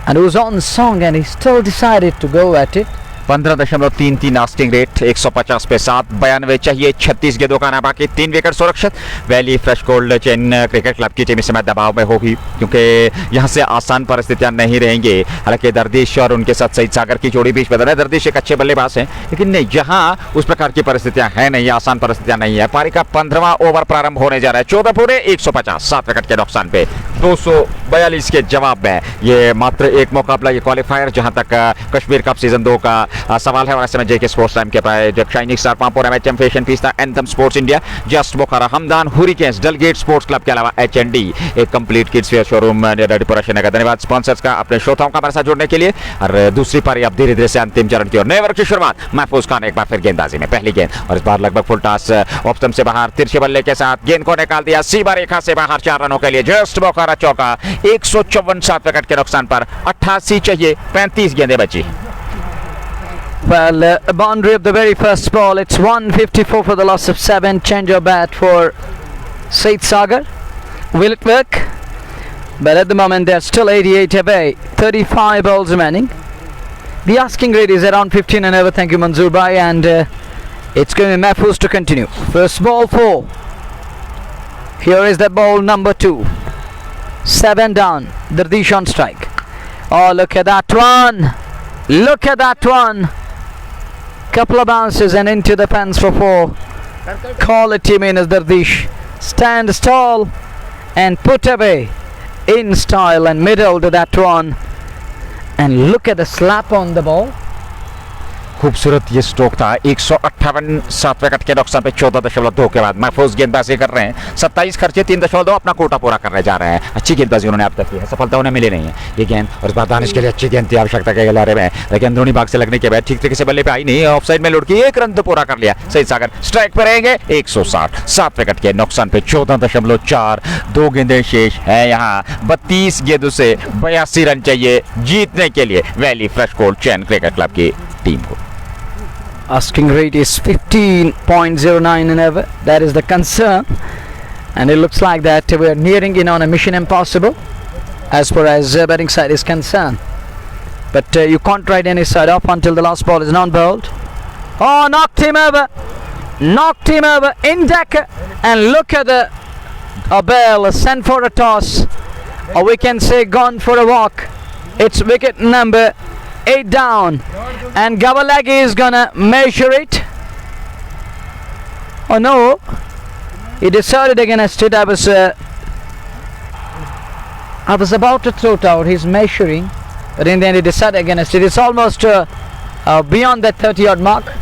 and who's on song, and he still decided to go at it. 15.33 आस्टिंग rate, 150 पे 7, 92 चाहिए, 36 गेंदों का ना बाकी, 3 wicket सुरक्षित। Valley fresh gold chain cricket club की team इस समय दबाव में होगी क्योंकि यहाँ से आसान परिस्थितियां नहीं रहेंगी। हालांकि दर्दिश और उनके साथ सईद सागर की जोड़ी बीच में है। दर्दिश एक अच्छे बल्लेबाज हैं, लेकिन नहीं, यहाँ उस प्रकार की परिस्थितियां हैं नहीं, आसान परिस्थितियां नहीं है। पारी का 15वां ओवर प्रारंभ होने जा रहा है। 14 पूरे 150, 7 विकेट के नुकसान पे 242 के जवाब में ये मात्र एक मुकाबला, ये क्वालिफायर जहां तक कश्मीर कप सीजन 2 का सवाल है। और ऐसे में जेके स्पोर्ट्स टाइम के पाए जब Shining Star Pampore MHM fashion fiesta Anthem Sports India, just Bukhara, Hamdan, Hurricanes, Dalgate sports club के अलावा एचएनडी, एक complete kids wear showroom Natipora Srinagar. धन्यवाद स्पॉन्सर्स का अपने श्रोताओं का हमारे साथ जुड़ने के लिए। और दूसरी पारी अब धीरे धीरे से अंतिम चरण की ओर। नए वर्ग की शुरुआत महफूज खान एक बार फिर गेंदबाजी में, पहली गेंद और इस बार लगभग फुल टॉस ऑप्टम से बाहर, तिरछे बल्ले के साथ गेंद को निकाल दिया सीमा रेखा से बाहर, 4 रनों के लिए जस्ट बुखारा चौका। 154, 7 विकेट के नुकसान पर 88 चाहिए, 35 गेंदें बची। Well, a boundary of the very first ball. It's 154 for the loss of 7. Change of bat for Seyed Sagar. Will it work? But at the moment they're still 88 away. 35 balls remaining. The asking rate is around 15 and over. Thank you, Manzoor Bhai. And it's going to be Mahfouz to continue. First ball 4. Here is the ball number 2. 7 down. Dardish on strike. Oh, look at that one. Look at that one. Couple of bounces and into the fence for 4. Quality mean as Dardish stands tall and put away in style and middle to that one. And look at the slap on the ball. खूबसूरत ये stroke था। 158 सातवें wicket के नुकसान पे 14.2 के बाद महफूज गेंदबाजी कर रहे हैं। 27 खर्चे 3.2 अपना कोटा पूरा करने जा रहे हैं। अच्छी गेंदबाजी उन्होंने अब तक की है, सफलता उन्हें मिली नहीं है। ये गेंद और इस बार दानिश के लिए अच्छी गेंद थी आवश्यकता के खिलाड़ी में, लेकिन अंदरूनी भाग से लगने के बाद ठीक तरीके से बल्ले पे आई नहीं, ऑफसाइड में लुढ़की, एक रन तो पूरा कर लिया। सईद सागर स्ट्राइक पर रहेंगे। 160 सातवें विकेट के नुकसान पे 14.4, 2 गेंदें शेष है यहाँ। 32 गेंदों से 82 रन चाहिए जीतने के लिए valley fresh cold chain cricket club की टीम को। Asking rate is 15.09 an hour. That is the concern, and it looks like that we are nearing in on a mission impossible as far as batting side is concerned. But you can't write any side off until the last ball is not bowled. Oh, knocked him over in decker, and look at the ball sent for a toss, or we can say gone for a walk. It's wicket number 8 down, and Gavalagi is gonna measure it. Oh no, he decided against it. I was about to throw it out. He's measuring, but in the end he decided against it. It's almost beyond that 30-odd mark.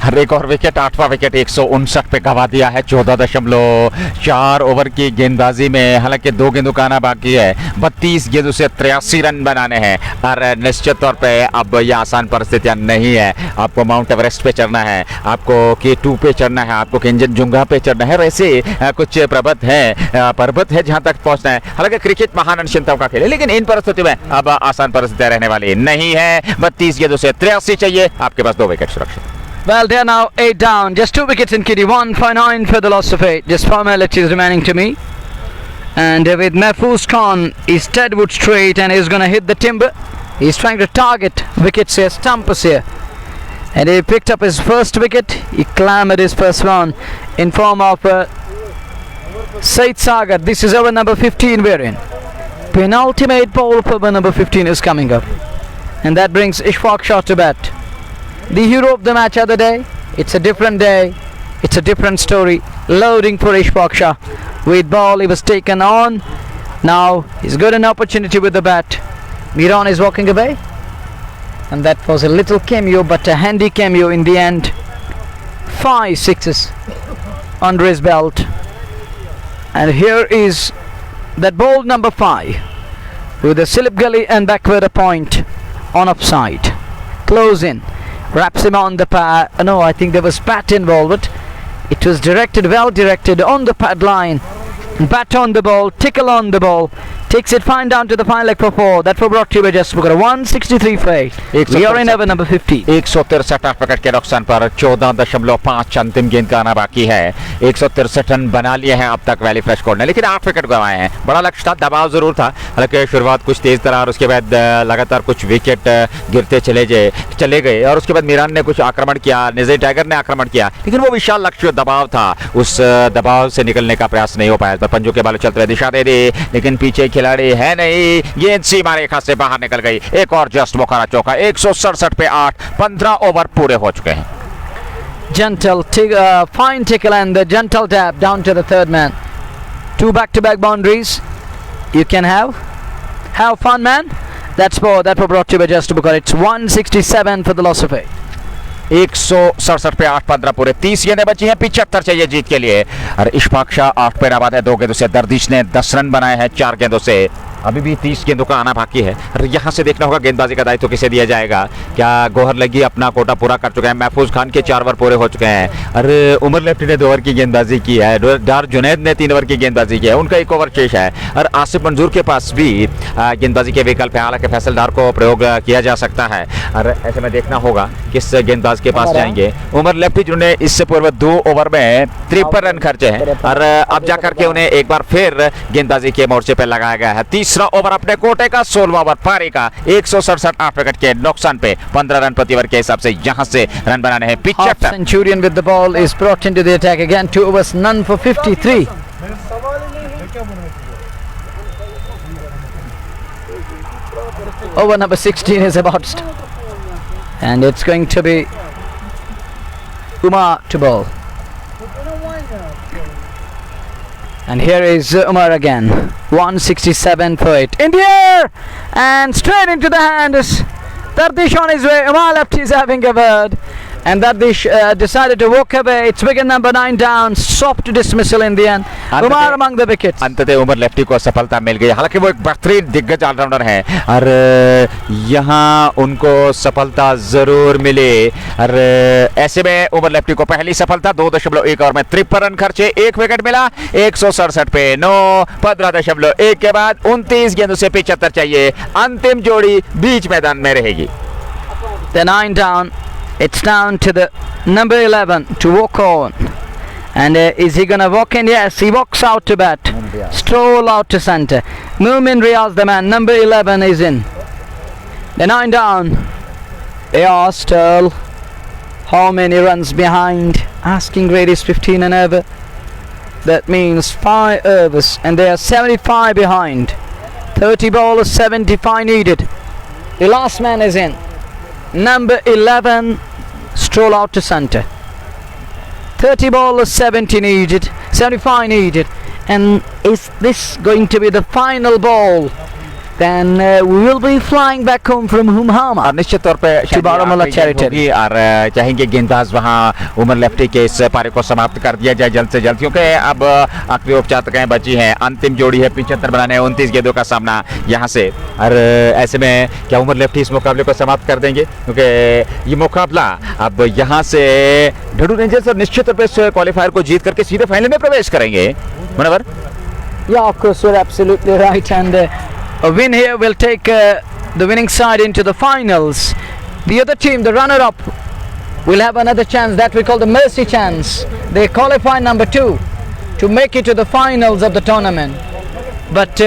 हर एक और wicket, 8वां wicket 159 पे गवा दिया है 14.4 over की गेंदबाजी में। हालांकि 2 गेंदों का आना बाकी है। 32 गेंदों से 83 रन बनाने हैं, और निश्चित तौर पे अब यह आसान परिस्थितियां नहीं है। आपको माउंट एवरेस्ट पे चढ़ना है, आपको K2 पे चढ़ना है, आपको कंचनजुंगा पे चढ़ना है, ऐसे कुछ पर्वत है जहां तक पहुंचना है। हालांकि क्रिकेट महान अनिश्चितताओं का खेल है, लेकिन इन परिस्थितियों में अब आसान परिस्थितियां रहने वाली नहीं है। 32 गेंदों से 83 चाहिए, आपके पास 2 विकेट सुरक्षित। Well, they are now 8 down. Just 2 wickets in kitty. 1 for 9 for the loss of 8. Just formalities remaining to me. And with Mahfouz Khan, he's Tedwood straight and he's going to hit the timber. He's trying to target wickets here, stumpers here. And he picked up his first wicket. He clambered his first one in form of Said Sagar. This is over number 15 we're in. Penultimate ball for over number 15 is coming up. And that brings Ishfaq Shah to bat. The hero of the match other day. It's a different day, it's a different story. Loading for Ishfaq Shah. With ball he was taken on. Now he's got an opportunity with the bat. Miran is walking away, and that was a little cameo, but a handy cameo in the end. 5 sixes under his belt, and here is that ball number 5 with a slip gully and backward a point on offside. Close in, wraps him on the pad. No, I think there was bat involved. It was directed, well directed on the pad line. Bat on the ball, tickle on the ball. Takes it fine down to the fine leg for 4. That was brought to you by Just Booker. 163 for 8. We are in over number 50. 163 wicket के नुकसान पर 14.5 अंतिम गेंद का आना बाकी है। 163 run बना लिए हैं अब तक वैली फ्रेश कोल्ड ने, लेकिन 8 विकेट गंवाए हैं। बड़ा लक्ष्य था, दबाव जरूर था। हालांकि शुरुआत कुछ तेज तरह और उसके बाद लगातार कुछ विकेट गिरते चले गए, और उसके बाद मीरान ने कुछ आक्रमण किया, निज़े टाइगर ने आक्रमण किया, लेकिन वो विशाल लक्ष्य दबाव था, उस दबाव से निकलने का प्रयास नहीं हो पाया। पर पंजों के बाल चलते हुए दिशा दे दी, लेकिन पीछे खिलाड़ी है नहीं। गेंद सीमा रेखा से बाहर निकल गई। एक और जस्ट मुखरा चौका। 167 पे 8, 15 ओवर पूरे हो चुके हैं। Gentle, fine tickle and the gentle tap down to the third man. 2 back-to-back boundaries. You can have fun, man. That was brought to you by Just Booker. It's 167 for the loss of 8. 167 पे 8, 15 पूरे। 30 गेंदें बची हैं, 75 चाहिए जीत के लिए। और इशफाक शाह 8 पे नाबाद है 2 गेंदों से। दर्दिश ने 10 रन बनाए हैं 4 गेंदों से। अभी भी 30 गेंदों का आना बाकी है, और यहाँ से देखना होगा गेंदबाजी का दायित्व किसे दिया जाएगा। क्या गौहर लगी अपना कोटा पूरा कर चुके हैं? महफूज खान के 4 ओवर पूरे हो चुके हैं, और उमर लेफ्टी ने 2 ओवर की गेंदबाजी की है। डार जुनैद ने 3 ओवर की गेंदबाजी की है, उनका 1 ओवर शेष है। और आसिफ मंजूर के पास भी गेंदबाजी के विकल्प है, हालांकि फैसल डार को प्रयोग किया जा सकता है, और ऐसे में देखना होगा किस गेंदबाज के पास जाएंगे। उमर लेफ्टी जिन्होंने इससे पूर्व 2 ओवर में 53 रन खर्चे हैं, और अब जाकर के उन्हें एक बार फिर गेंदबाजी के मोर्चे पर लगाया गया है। तीसरा ओवर अपने कोटे का, 16वां ओवर पारी का। 167 8 विकेट के नुकसान पे 15 रन प्रति ओवर के हिसाब से यहां से रन बनाने हैं। Half centurion with the ball is brought into the attack again. 2 overs, none for 53. Over number 16 is about to start, and it's going to be Umar to bowl. And here is Umar again. 167 for 8. In the air! And straight into the hands Dardish on his way. Umar left is having a word. And Dardish decided to walk away. It's wicket number 9 down. Soft dismissal in the end. Umar among the wickets. अंततः Umar lefty को सफलता मिल गई। हालांकि वो एक बेहतरीन दिग्गज allrounder हैं और यहाँ उनको सफलता जरूर मिली। और ऐसे में उमर लेफ्टी को पहली सफलता 2.1 ओवर में 53 रन खर्चे, 1 विकेट मिला, 167 पे 9, 15.1 के बाद 29 गेंदों से 75 चाहिए। अंतिम जोड़ी बीच मैदान में रहेगी। The 9 down. It's down to the number 11 to walk on. And is he gonna walk in? Yes, he walks out to bat. Stroll out to centre. Moomin Riaz, the man. Number 11 is in. The 9 down. They asked Earl how many runs behind. Asking grade is 15 and over. That means 5 overs. And they are 75 behind. 30 bowlers, 75 needed. The last man is in. Number 11, stroll out to centre. 30 bowlers, 70 needed, 75 needed. And is this going to be the final ball? Then we will be flying back home from Humhama. और निश्चित तौर पे Baramulla territory. और चाहेंगे गेंदबाज वहाँ Umar lefty के इस पारी को समाप्त कर दिया जाए जल्द से जल्द, क्योंकि अब आखिरी उपचारिकाएं बची हैं। अंतिम जोड़ी है 75 बनाने 29 गेंदों का सामना यहाँ से। और ऐसे में क्या उमर लेफ्टी इस मुकाबले को समाप्त कर देंगे? क्योंकि ये मुकाबला अब यहाँ से ढाडू रेंजर्स और निश्चित तौर पे इस क्वालिफायर को जीत करके सीधे फाइनल में प्रवेश करेंगे। Munawwar? Yeah, of course, you're absolutely right. And a win here will take the winning side into the finals. The other team, the runner-up, will have another chance that we call the mercy chance. They qualify number 2 to make it to the finals of the tournament. But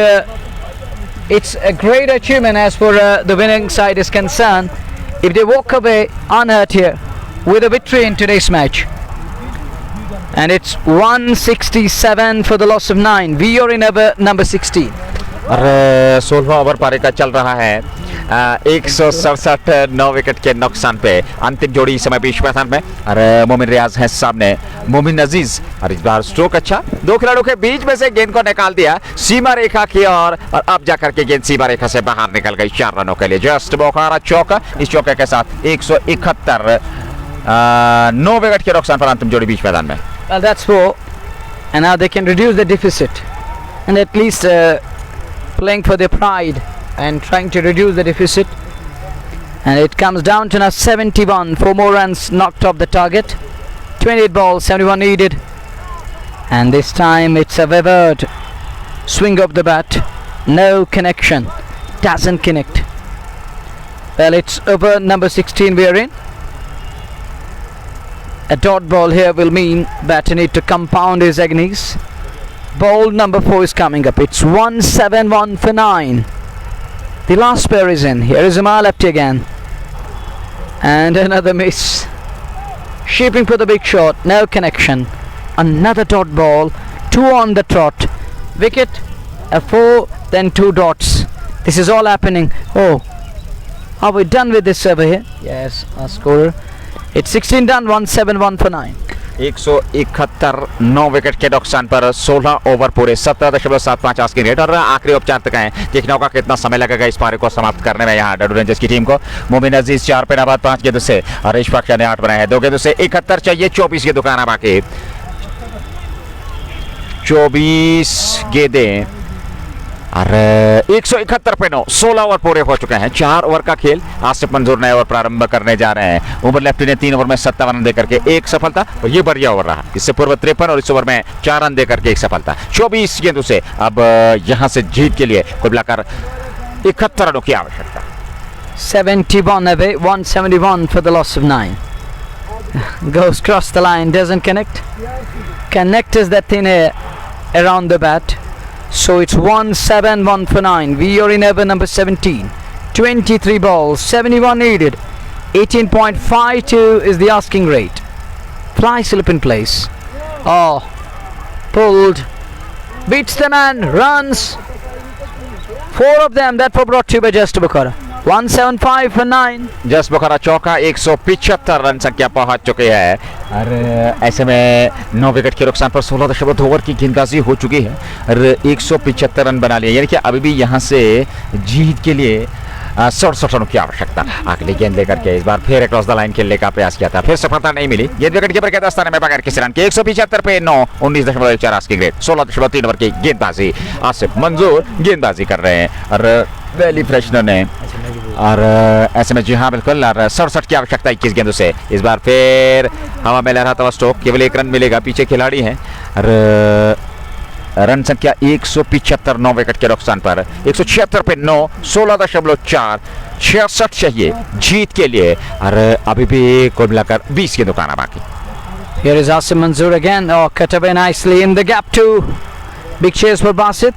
it's a great achievement as far the winning side is concerned if they walk away unhurt here with a victory in today's match. And it's 167 for the loss of 9. We are in over number 16. और 16वां over पारी का चल रहा है। 167 9 wicket के नुकसान पे अंतिम जोड़ी इस समय बीच मैदान में। और मोमिन रियाज है सामने, मोमिन अजीज। और इस बार स्ट्रोक अच्छा, 2 खिलाड़ियों के बीच में से गेंद को निकाल दिया सीमा रेखा की ओर, और अब जाकर के गेंद सीमा रेखा से बाहर निकल गई 4 रनों के लिए। जस्ट बोखारा चौका, इस चौके के साथ 171 9 विकेट के नुकसान पर अंतिम जोड़ी बीच मैदान में। Well, that's 4. And now they can reduce the deficit. And at least playing for their pride and trying to reduce the deficit. And it comes down to now 71. 4 more runs knocked off the target. 28 balls, 71 needed. And this time it's a wayward swing of the bat. No connection. Doesn't connect. Well, it's over number 16 we are in. A dot ball here will mean batter need to compound his agonies. Ball number 4 is coming up. It's 171 for 9. The last pair is in. Here is Umar lefty again. And another miss. Shaping for the big shot. No connection. Another dot ball. 2 on the trot. Wicket. A 4. Then 2 dots. This is all happening. Oh. Are we done with this over here? Yes. Our scorer. It's 16 done. 171 for 9. 171 9 wicket के नुकसान पर 16 over पूरे 17.75 asking rate. और आखिरी उपचारिकाएं देखना होगा कितना समय लगेगा इस पारी को समाप्त करने में यहाँ ढाडू रेंजर्स की टीम को। मोमिन अजीज 4 पे नाबाद 5 गेंदों से, और हरीश पाक्शा ने 8 बनाए हैं। 2 गेंदों से 71 चाहिए, 24 गेंदों का आना बाकी। 24 गेंदें और 171 पे 9, 16 ओवर पूरे हो चुके हैं। 4 ओवर का खेल। आसिफ मंजूर नए ओवर प्रारंभ करने जा रहे हैं। उमर लेफ्टी ने 3 ओवर में 57 रन देकर के 1 सफलता, और ये बढ़िया ओवर रहा। इससे पूर्व 53 और इस ओवर में 4 रन देकर के 1 सफलता। 24 गेंदों से अब यहां से जीत के लिए कुल मिलाकर 71 रनों की आवश्यकता। 71 away, 171 for the loss of 9. Goes cross the line, doesn't connect. Connect is that thin air around the bat. So it's 171 for 9. We are in over number 17. 23 balls, 71 needed. 18.52 is the asking rate. Fly slip in place. Oh, pulled. Beats the man, runs. 4 of them that were brought to you by Just Bukhara. 175 for 9. Just बुखारा चौका, 175 run संख्या पहुंच चुकी है। और ऐसे में 9 wicket के नुकसान पर 16.2 ओवर की गेंदबाजी हो चुकी है और 175 रन बना लिए। यानी कि अभी भी यहां से जीत के लिए 67 रनों की आवश्यकता। अगली गेंद लेकर के इस बार फिर अक्रॉस द लाइन खेलने का प्रयास किया था, फिर सफलता नहीं मिली। गेंद विकेट कीपर के दस्ताने में बगैर किसी रन के 175 पे 9, 19.4 की ग्रेड, 16.3 ओवर की गेंदबाजी। आसिफ मंजूर गेंदबाजी कर रहे हैं और वेली फ्रेशनर ने, और ऐसे में जी हाँ बिल्कुल, और 67 की आवश्यकता 21 गेंदों से। इस बार फिर हवा में लहराता हुआ स्ट्रोक, केवल 1 रन मिलेगा, पीछे खिलाड़ी हैं और रन संख्या 175, 9 विकेट के नुकसान पर 176 पे 9, 16.4, 66 चाहिए जीत के लिए और अभी भी कुल मिलाकर 20 गेंदों का आना बाकी। Here is Asim Manzoor again. Oh, cut away nicely in the gap too. Big chase for Basit.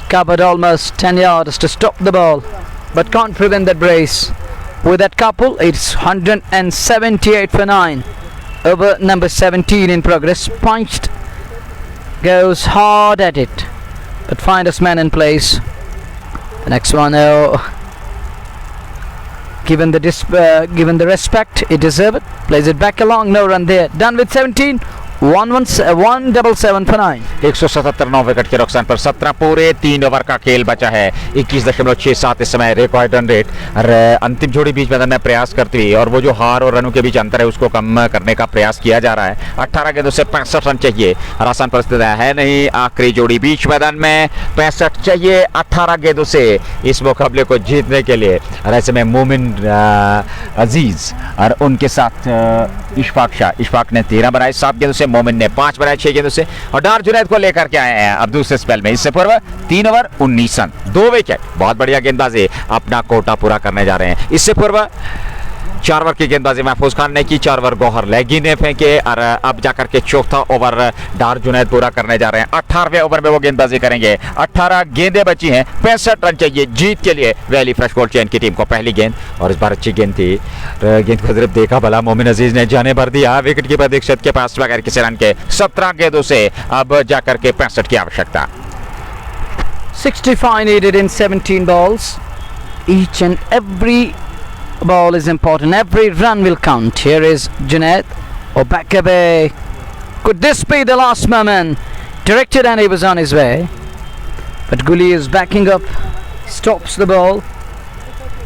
Covered almost 10 yards to stop the ball, but can't prevent that brace. With that couple, it's 178 for 9. Over number 17 in progress. Punched. Goes hard at it, but finest man in place. The next one, given the respect it deserved, plays it back along, no run there. Done with 17, 177 for 9. 177, 9 wicket के नुकसान पर 17 पूरे 3 over का खेल बचा है। 21.67 इस समय रिकॉर्ड रन रेट। और अंतिम जोड़ी बीच मैदान में प्रयास करती हुई, और वो जो हार और रनों के बीच अंतर है उसको कम करने का प्रयास किया जा रहा है। 18 गेंदों से 65 रन चाहिए और आसान परिस्थिति है नहीं। आखिरी जोड़ी बीच मैदान में 65 चाहिए 18 गेंदों से इस मुकाबले को जीतने के लिए। और ऐसे में मोमिन अजीज और उनके साथ इशफाक ने 13 बनाए 7 गेंदों से, मोमिन ने 5 बनाए 6 गेंदों से, और डार जुनैद को लेकर के आए हैं अब दूसरे स्पेल में। इससे पूर्व 3 ओवर 19 रन 2 विकेट, बहुत बढ़िया गेंदबाजी, अपना कोटा पूरा करने जा रहे हैं। इससे पूर्व 4 ओवर की गेंदबाजी महफूज खान ने की, 4 ओवर गौहर लैगी ने फेंके और अब जाकर के चौथा ओवर डार जुनैद पूरा करने जा रहे हैं। 18वें ओवर में वो गेंदबाजी करेंगे। 18 गेंदें बची हैं, 65 रन चाहिए जीत के लिए वैली फ्रेश गोल्ड चेन की टीम को। पहली गेंद, और इस बार अच्छी गेंद थी, गेंद को सिर्फ देखा भला मोमिन अजीज ने जाने भर दिया। विकेट कीपर दीक्षित के पास बगैर किसी रन के 17 गेंदों से अब जाकर के 65 की आवश्यकता। 65 needed in 17 balls. Each and every ball is important. Every run will count. Here is Junaid. Oh, back away. Could this be the last moment? Directed and he was on his way. But Guli is backing up. Stops the ball.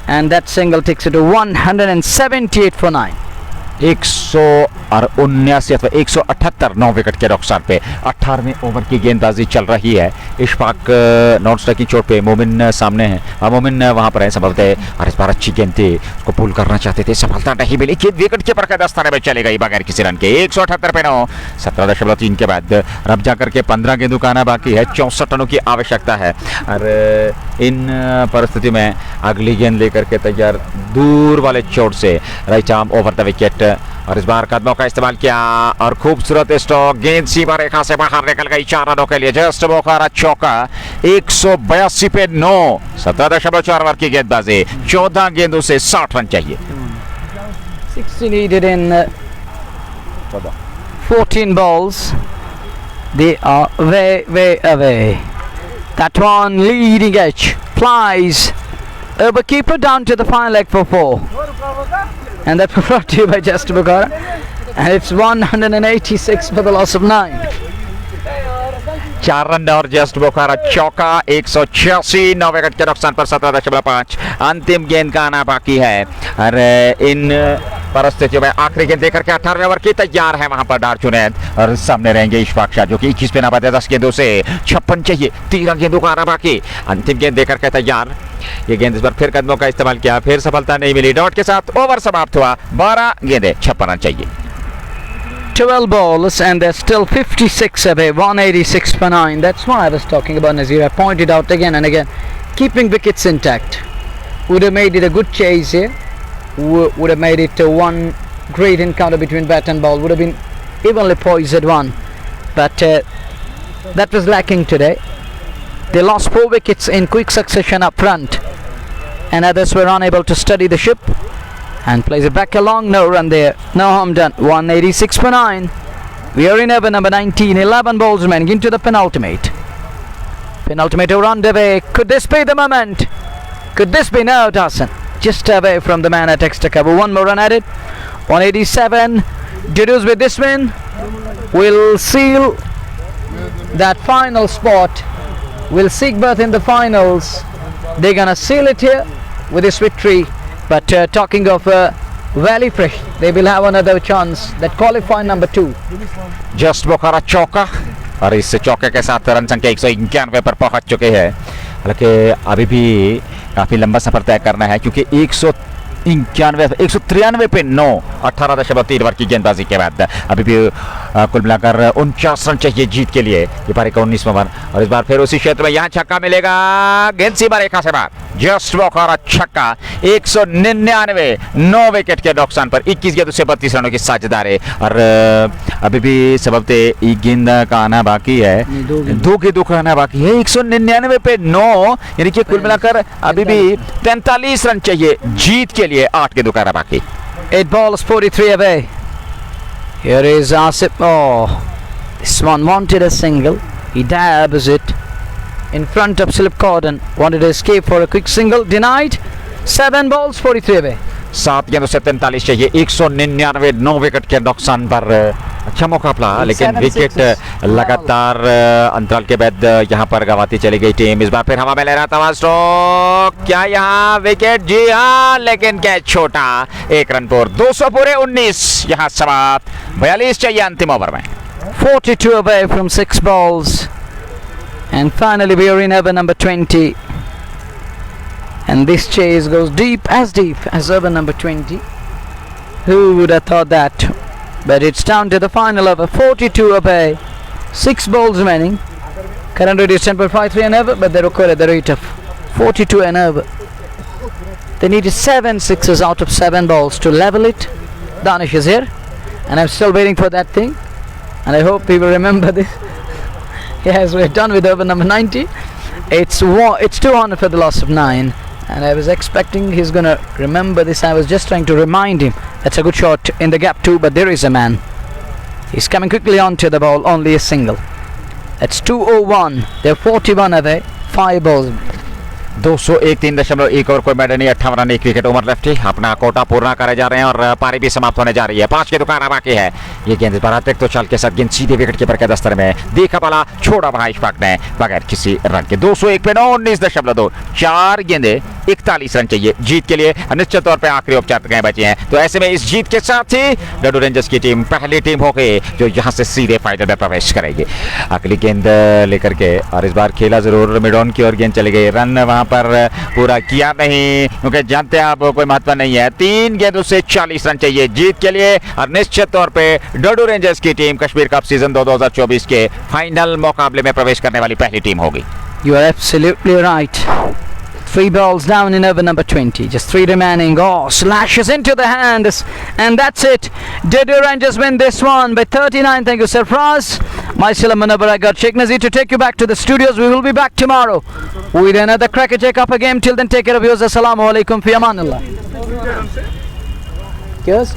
And that single takes it to 178 for 9. 179 अथवा 178, 9 wicket के नुकसान पे 18वें over की गेंदबाजी चल रही है। Ishfaq non strike की चोट पे, मोमिन सामने है, मोमिन वहां पर है संभवतः, और इस बार अच्छी गेंद थी, उसको पुल करना चाहते थे, सफलता नहीं मिली। विकेट कीपर के दस्ताने में चली गई बगैर किसी रन के। 178 पे 9, 17.3 के बाद अब जाकर के 15 गेंदों का आना बाकी है। 64 रनों की आवश्यकता है और इन परिस्थिति में अगली गेंद लेकर के तैयार, दूर वाले चोट से right arm over the wicket, और इस बार कदमों का इस्तेमाल किया और खूबसूरत स्ट्रोक, गेंद सीमा रेखा से बाहर निकल गई 4 रनों के लिए। जस्ट बोखारा चौका, 182 पे 9, 17.4 ओवर की गेंदबाजी, 14 गेंदों से 60 रन चाहिए। 60 needed in 14 balls. They are way away. That one leading edge flies over keeper down to the final leg for 4. And that was brought to you by Just Bukhara. And it's 186 for the loss of 9. 4 run और just Bokhara चौका, 186, 9 wicket के नुकसान पर 17.5। अंतिम गेंद का आना बाकी है और इन परिस्थितियों में आखिरी गेंद देकर के 18वें ओवर की तैयार है वहां पर डार जुनैद, और सामने रहेंगे इशफाक शाह जो कि 21 पे नाबाद है। 10 गेंदों से 56 चाहिए, 13 गेंदों का आना बाकी। अंतिम गेंद देकर के तैयार, ये गेंद इस बार फिर कदमों का इस्तेमाल किया, फिर सफलता नहीं मिली। डॉट के साथ ओवर समाप्त हुआ, 12 गेंदें 56 रन चाहिए। 12 balls and they're still 56 away, 186 for 9. That's what I was talking about, Nazir. I pointed out again and again, keeping wickets intact. Would have made it a good chase here. Would have made it one great encounter between bat and ball. Would have been evenly poised one. But that was lacking today. They lost 4 wickets in quick succession up front. And others were unable to steady the ship. And plays it back along, no run there, no harm done. 186 for 9. We are in over number 19, 11 balls remaining into the penultimate. Penultimate over underway. Could this be the moment? Could this be? No, it doesn't. Just away from the man at extra cover. One more run at it. 187. Didus with this win will seal that final spot. Will seek berth in the finals. They're gonna seal it here. with this victory. But talking of Valley Fresh, they will have another chance. That qualify number 2. Just Bokhara चौका और इस चौके के साथ run संख्या 191 पर पहुंच चुके हैं। हालांकि अभी भी काफी लंबा सफर तय करना है क्योंकि 193 पे 9 18.3 ओवर की गेंदबाजी के बाद अभी भी कुल मिलाकर 49 रन चाहिए जीत के लिए। ये पारी का 19वां ओवर और इस बार फिर उसी क्षेत्र में यहाँ छक्का मिलेगा, गेंद सीमा रेखा से बाहर। जस्ट वॉकर छक्का 199 9 विकेट के नुकसान पर 21 गेंदों से 32 रनों की साझेदारी और अभी भी सबब एक गेंद का आना बाकी है, 2 गेंदों का आना बाकी है। 199 पे 9 यानी कि कुल मिलाकर अभी भी 43 रन चाहिए जीत के लिए, 8 गेंदों का आना बाकी। 8 balls, 43 away. Here is Asif. Oh, this one wanted a single. He dabs it in front of Slip Corden. Wanted to escape for a quick single. Denied. 7 balls, 43 away. 7 गेंदों से 43 चाहिए, 199 9 विकेट के नुकसान पर अच्छा मुकाबला, लेकिन विकेट लगातार अंतराल के बाद यहाँ पर गंवाती चली गई टीम। इस बार फिर हवा में ले रहा था स्ट्रोक, क्या यहाँ विकेट? जी हाँ, लेकिन कैच छोटा। 1 रन पर 200 पूरे 19, यहाँ समाप्त। 42 चाहिए अंतिम ओवर में। 42 away from 6 balls. And finally we are in over number 20. And this chase goes deep as over number 20. Who would have thought that? But it's down to the final over. 42 away, 6 balls remaining. Current rate is 10.53 and over, but they recorded the rate of 42 and over. They needed 7 sixes out of 7 balls to level it. Danish is here, and I'm still waiting for that thing. And I hope he will remember this. Yes, we're done with over number 90. It's 200 for the loss of 9. And I was expecting he's gonna remember this. I was just trying to remind him. That's a good shot in the gap too, but there is a man. He's coming quickly onto the ball, only a single. That's 201. They're 41 away, 5 balls. 201 3.1 और कोई medal नहीं, 58 run 1 wicket. Over lefty अपना कोटा पूरा करे जा रहे हैं और पारी भी समाप्त होने जा रही है। 5 के दुकान बाकी है। ये गेंद पर तो चाल के साथ गेंद सीधे विकेट कीपर के दस्तर में देखा वाला छोड़ा वहां इशफाक ने बगैर किसी रन के। 201 पे 9 19.2, 4 गेंदे 41 रन चाहिए जीत के लिए। निश्चित तौर पर आखिरी उपचार गए बचे हैं, तो ऐसे में इस जीत के साथ ही डडू रेंजर्स की टीम पहली टीम हो गई जो यहाँ से सीधे फाइनल में प्रवेश करेगी। अगली गेंद लेकर के, और इस बार खेला जरूर मिडॉन की ओर, गेंद चली गई, रन वहां पर पूरा किया नहीं क्योंकि जानते हैं आप कोई महत्व नहीं है। 3 गेंदों से 40 रन चाहिए जीत के लिए और निश्चित तौर पे डडू रेंजर्स की टीम कश्मीर कप सीजन 2024 के फाइनल मुकाबले में प्रवेश करने वाली पहली टीम होगी। You are absolutely right. 3 balls down in over number 20. Just 3 remaining. Oh, slashes into the hands. And that's it. Dedu Rangers win this one by 39. Thank you, Sarfraz. Myself, Manabar, I got Sheikh Nazir to take you back to the studios. We will be back tomorrow with another Cricket Check Up game. Till then, take care of yours. Assalamu alaikum. Fi amanillah. Yes?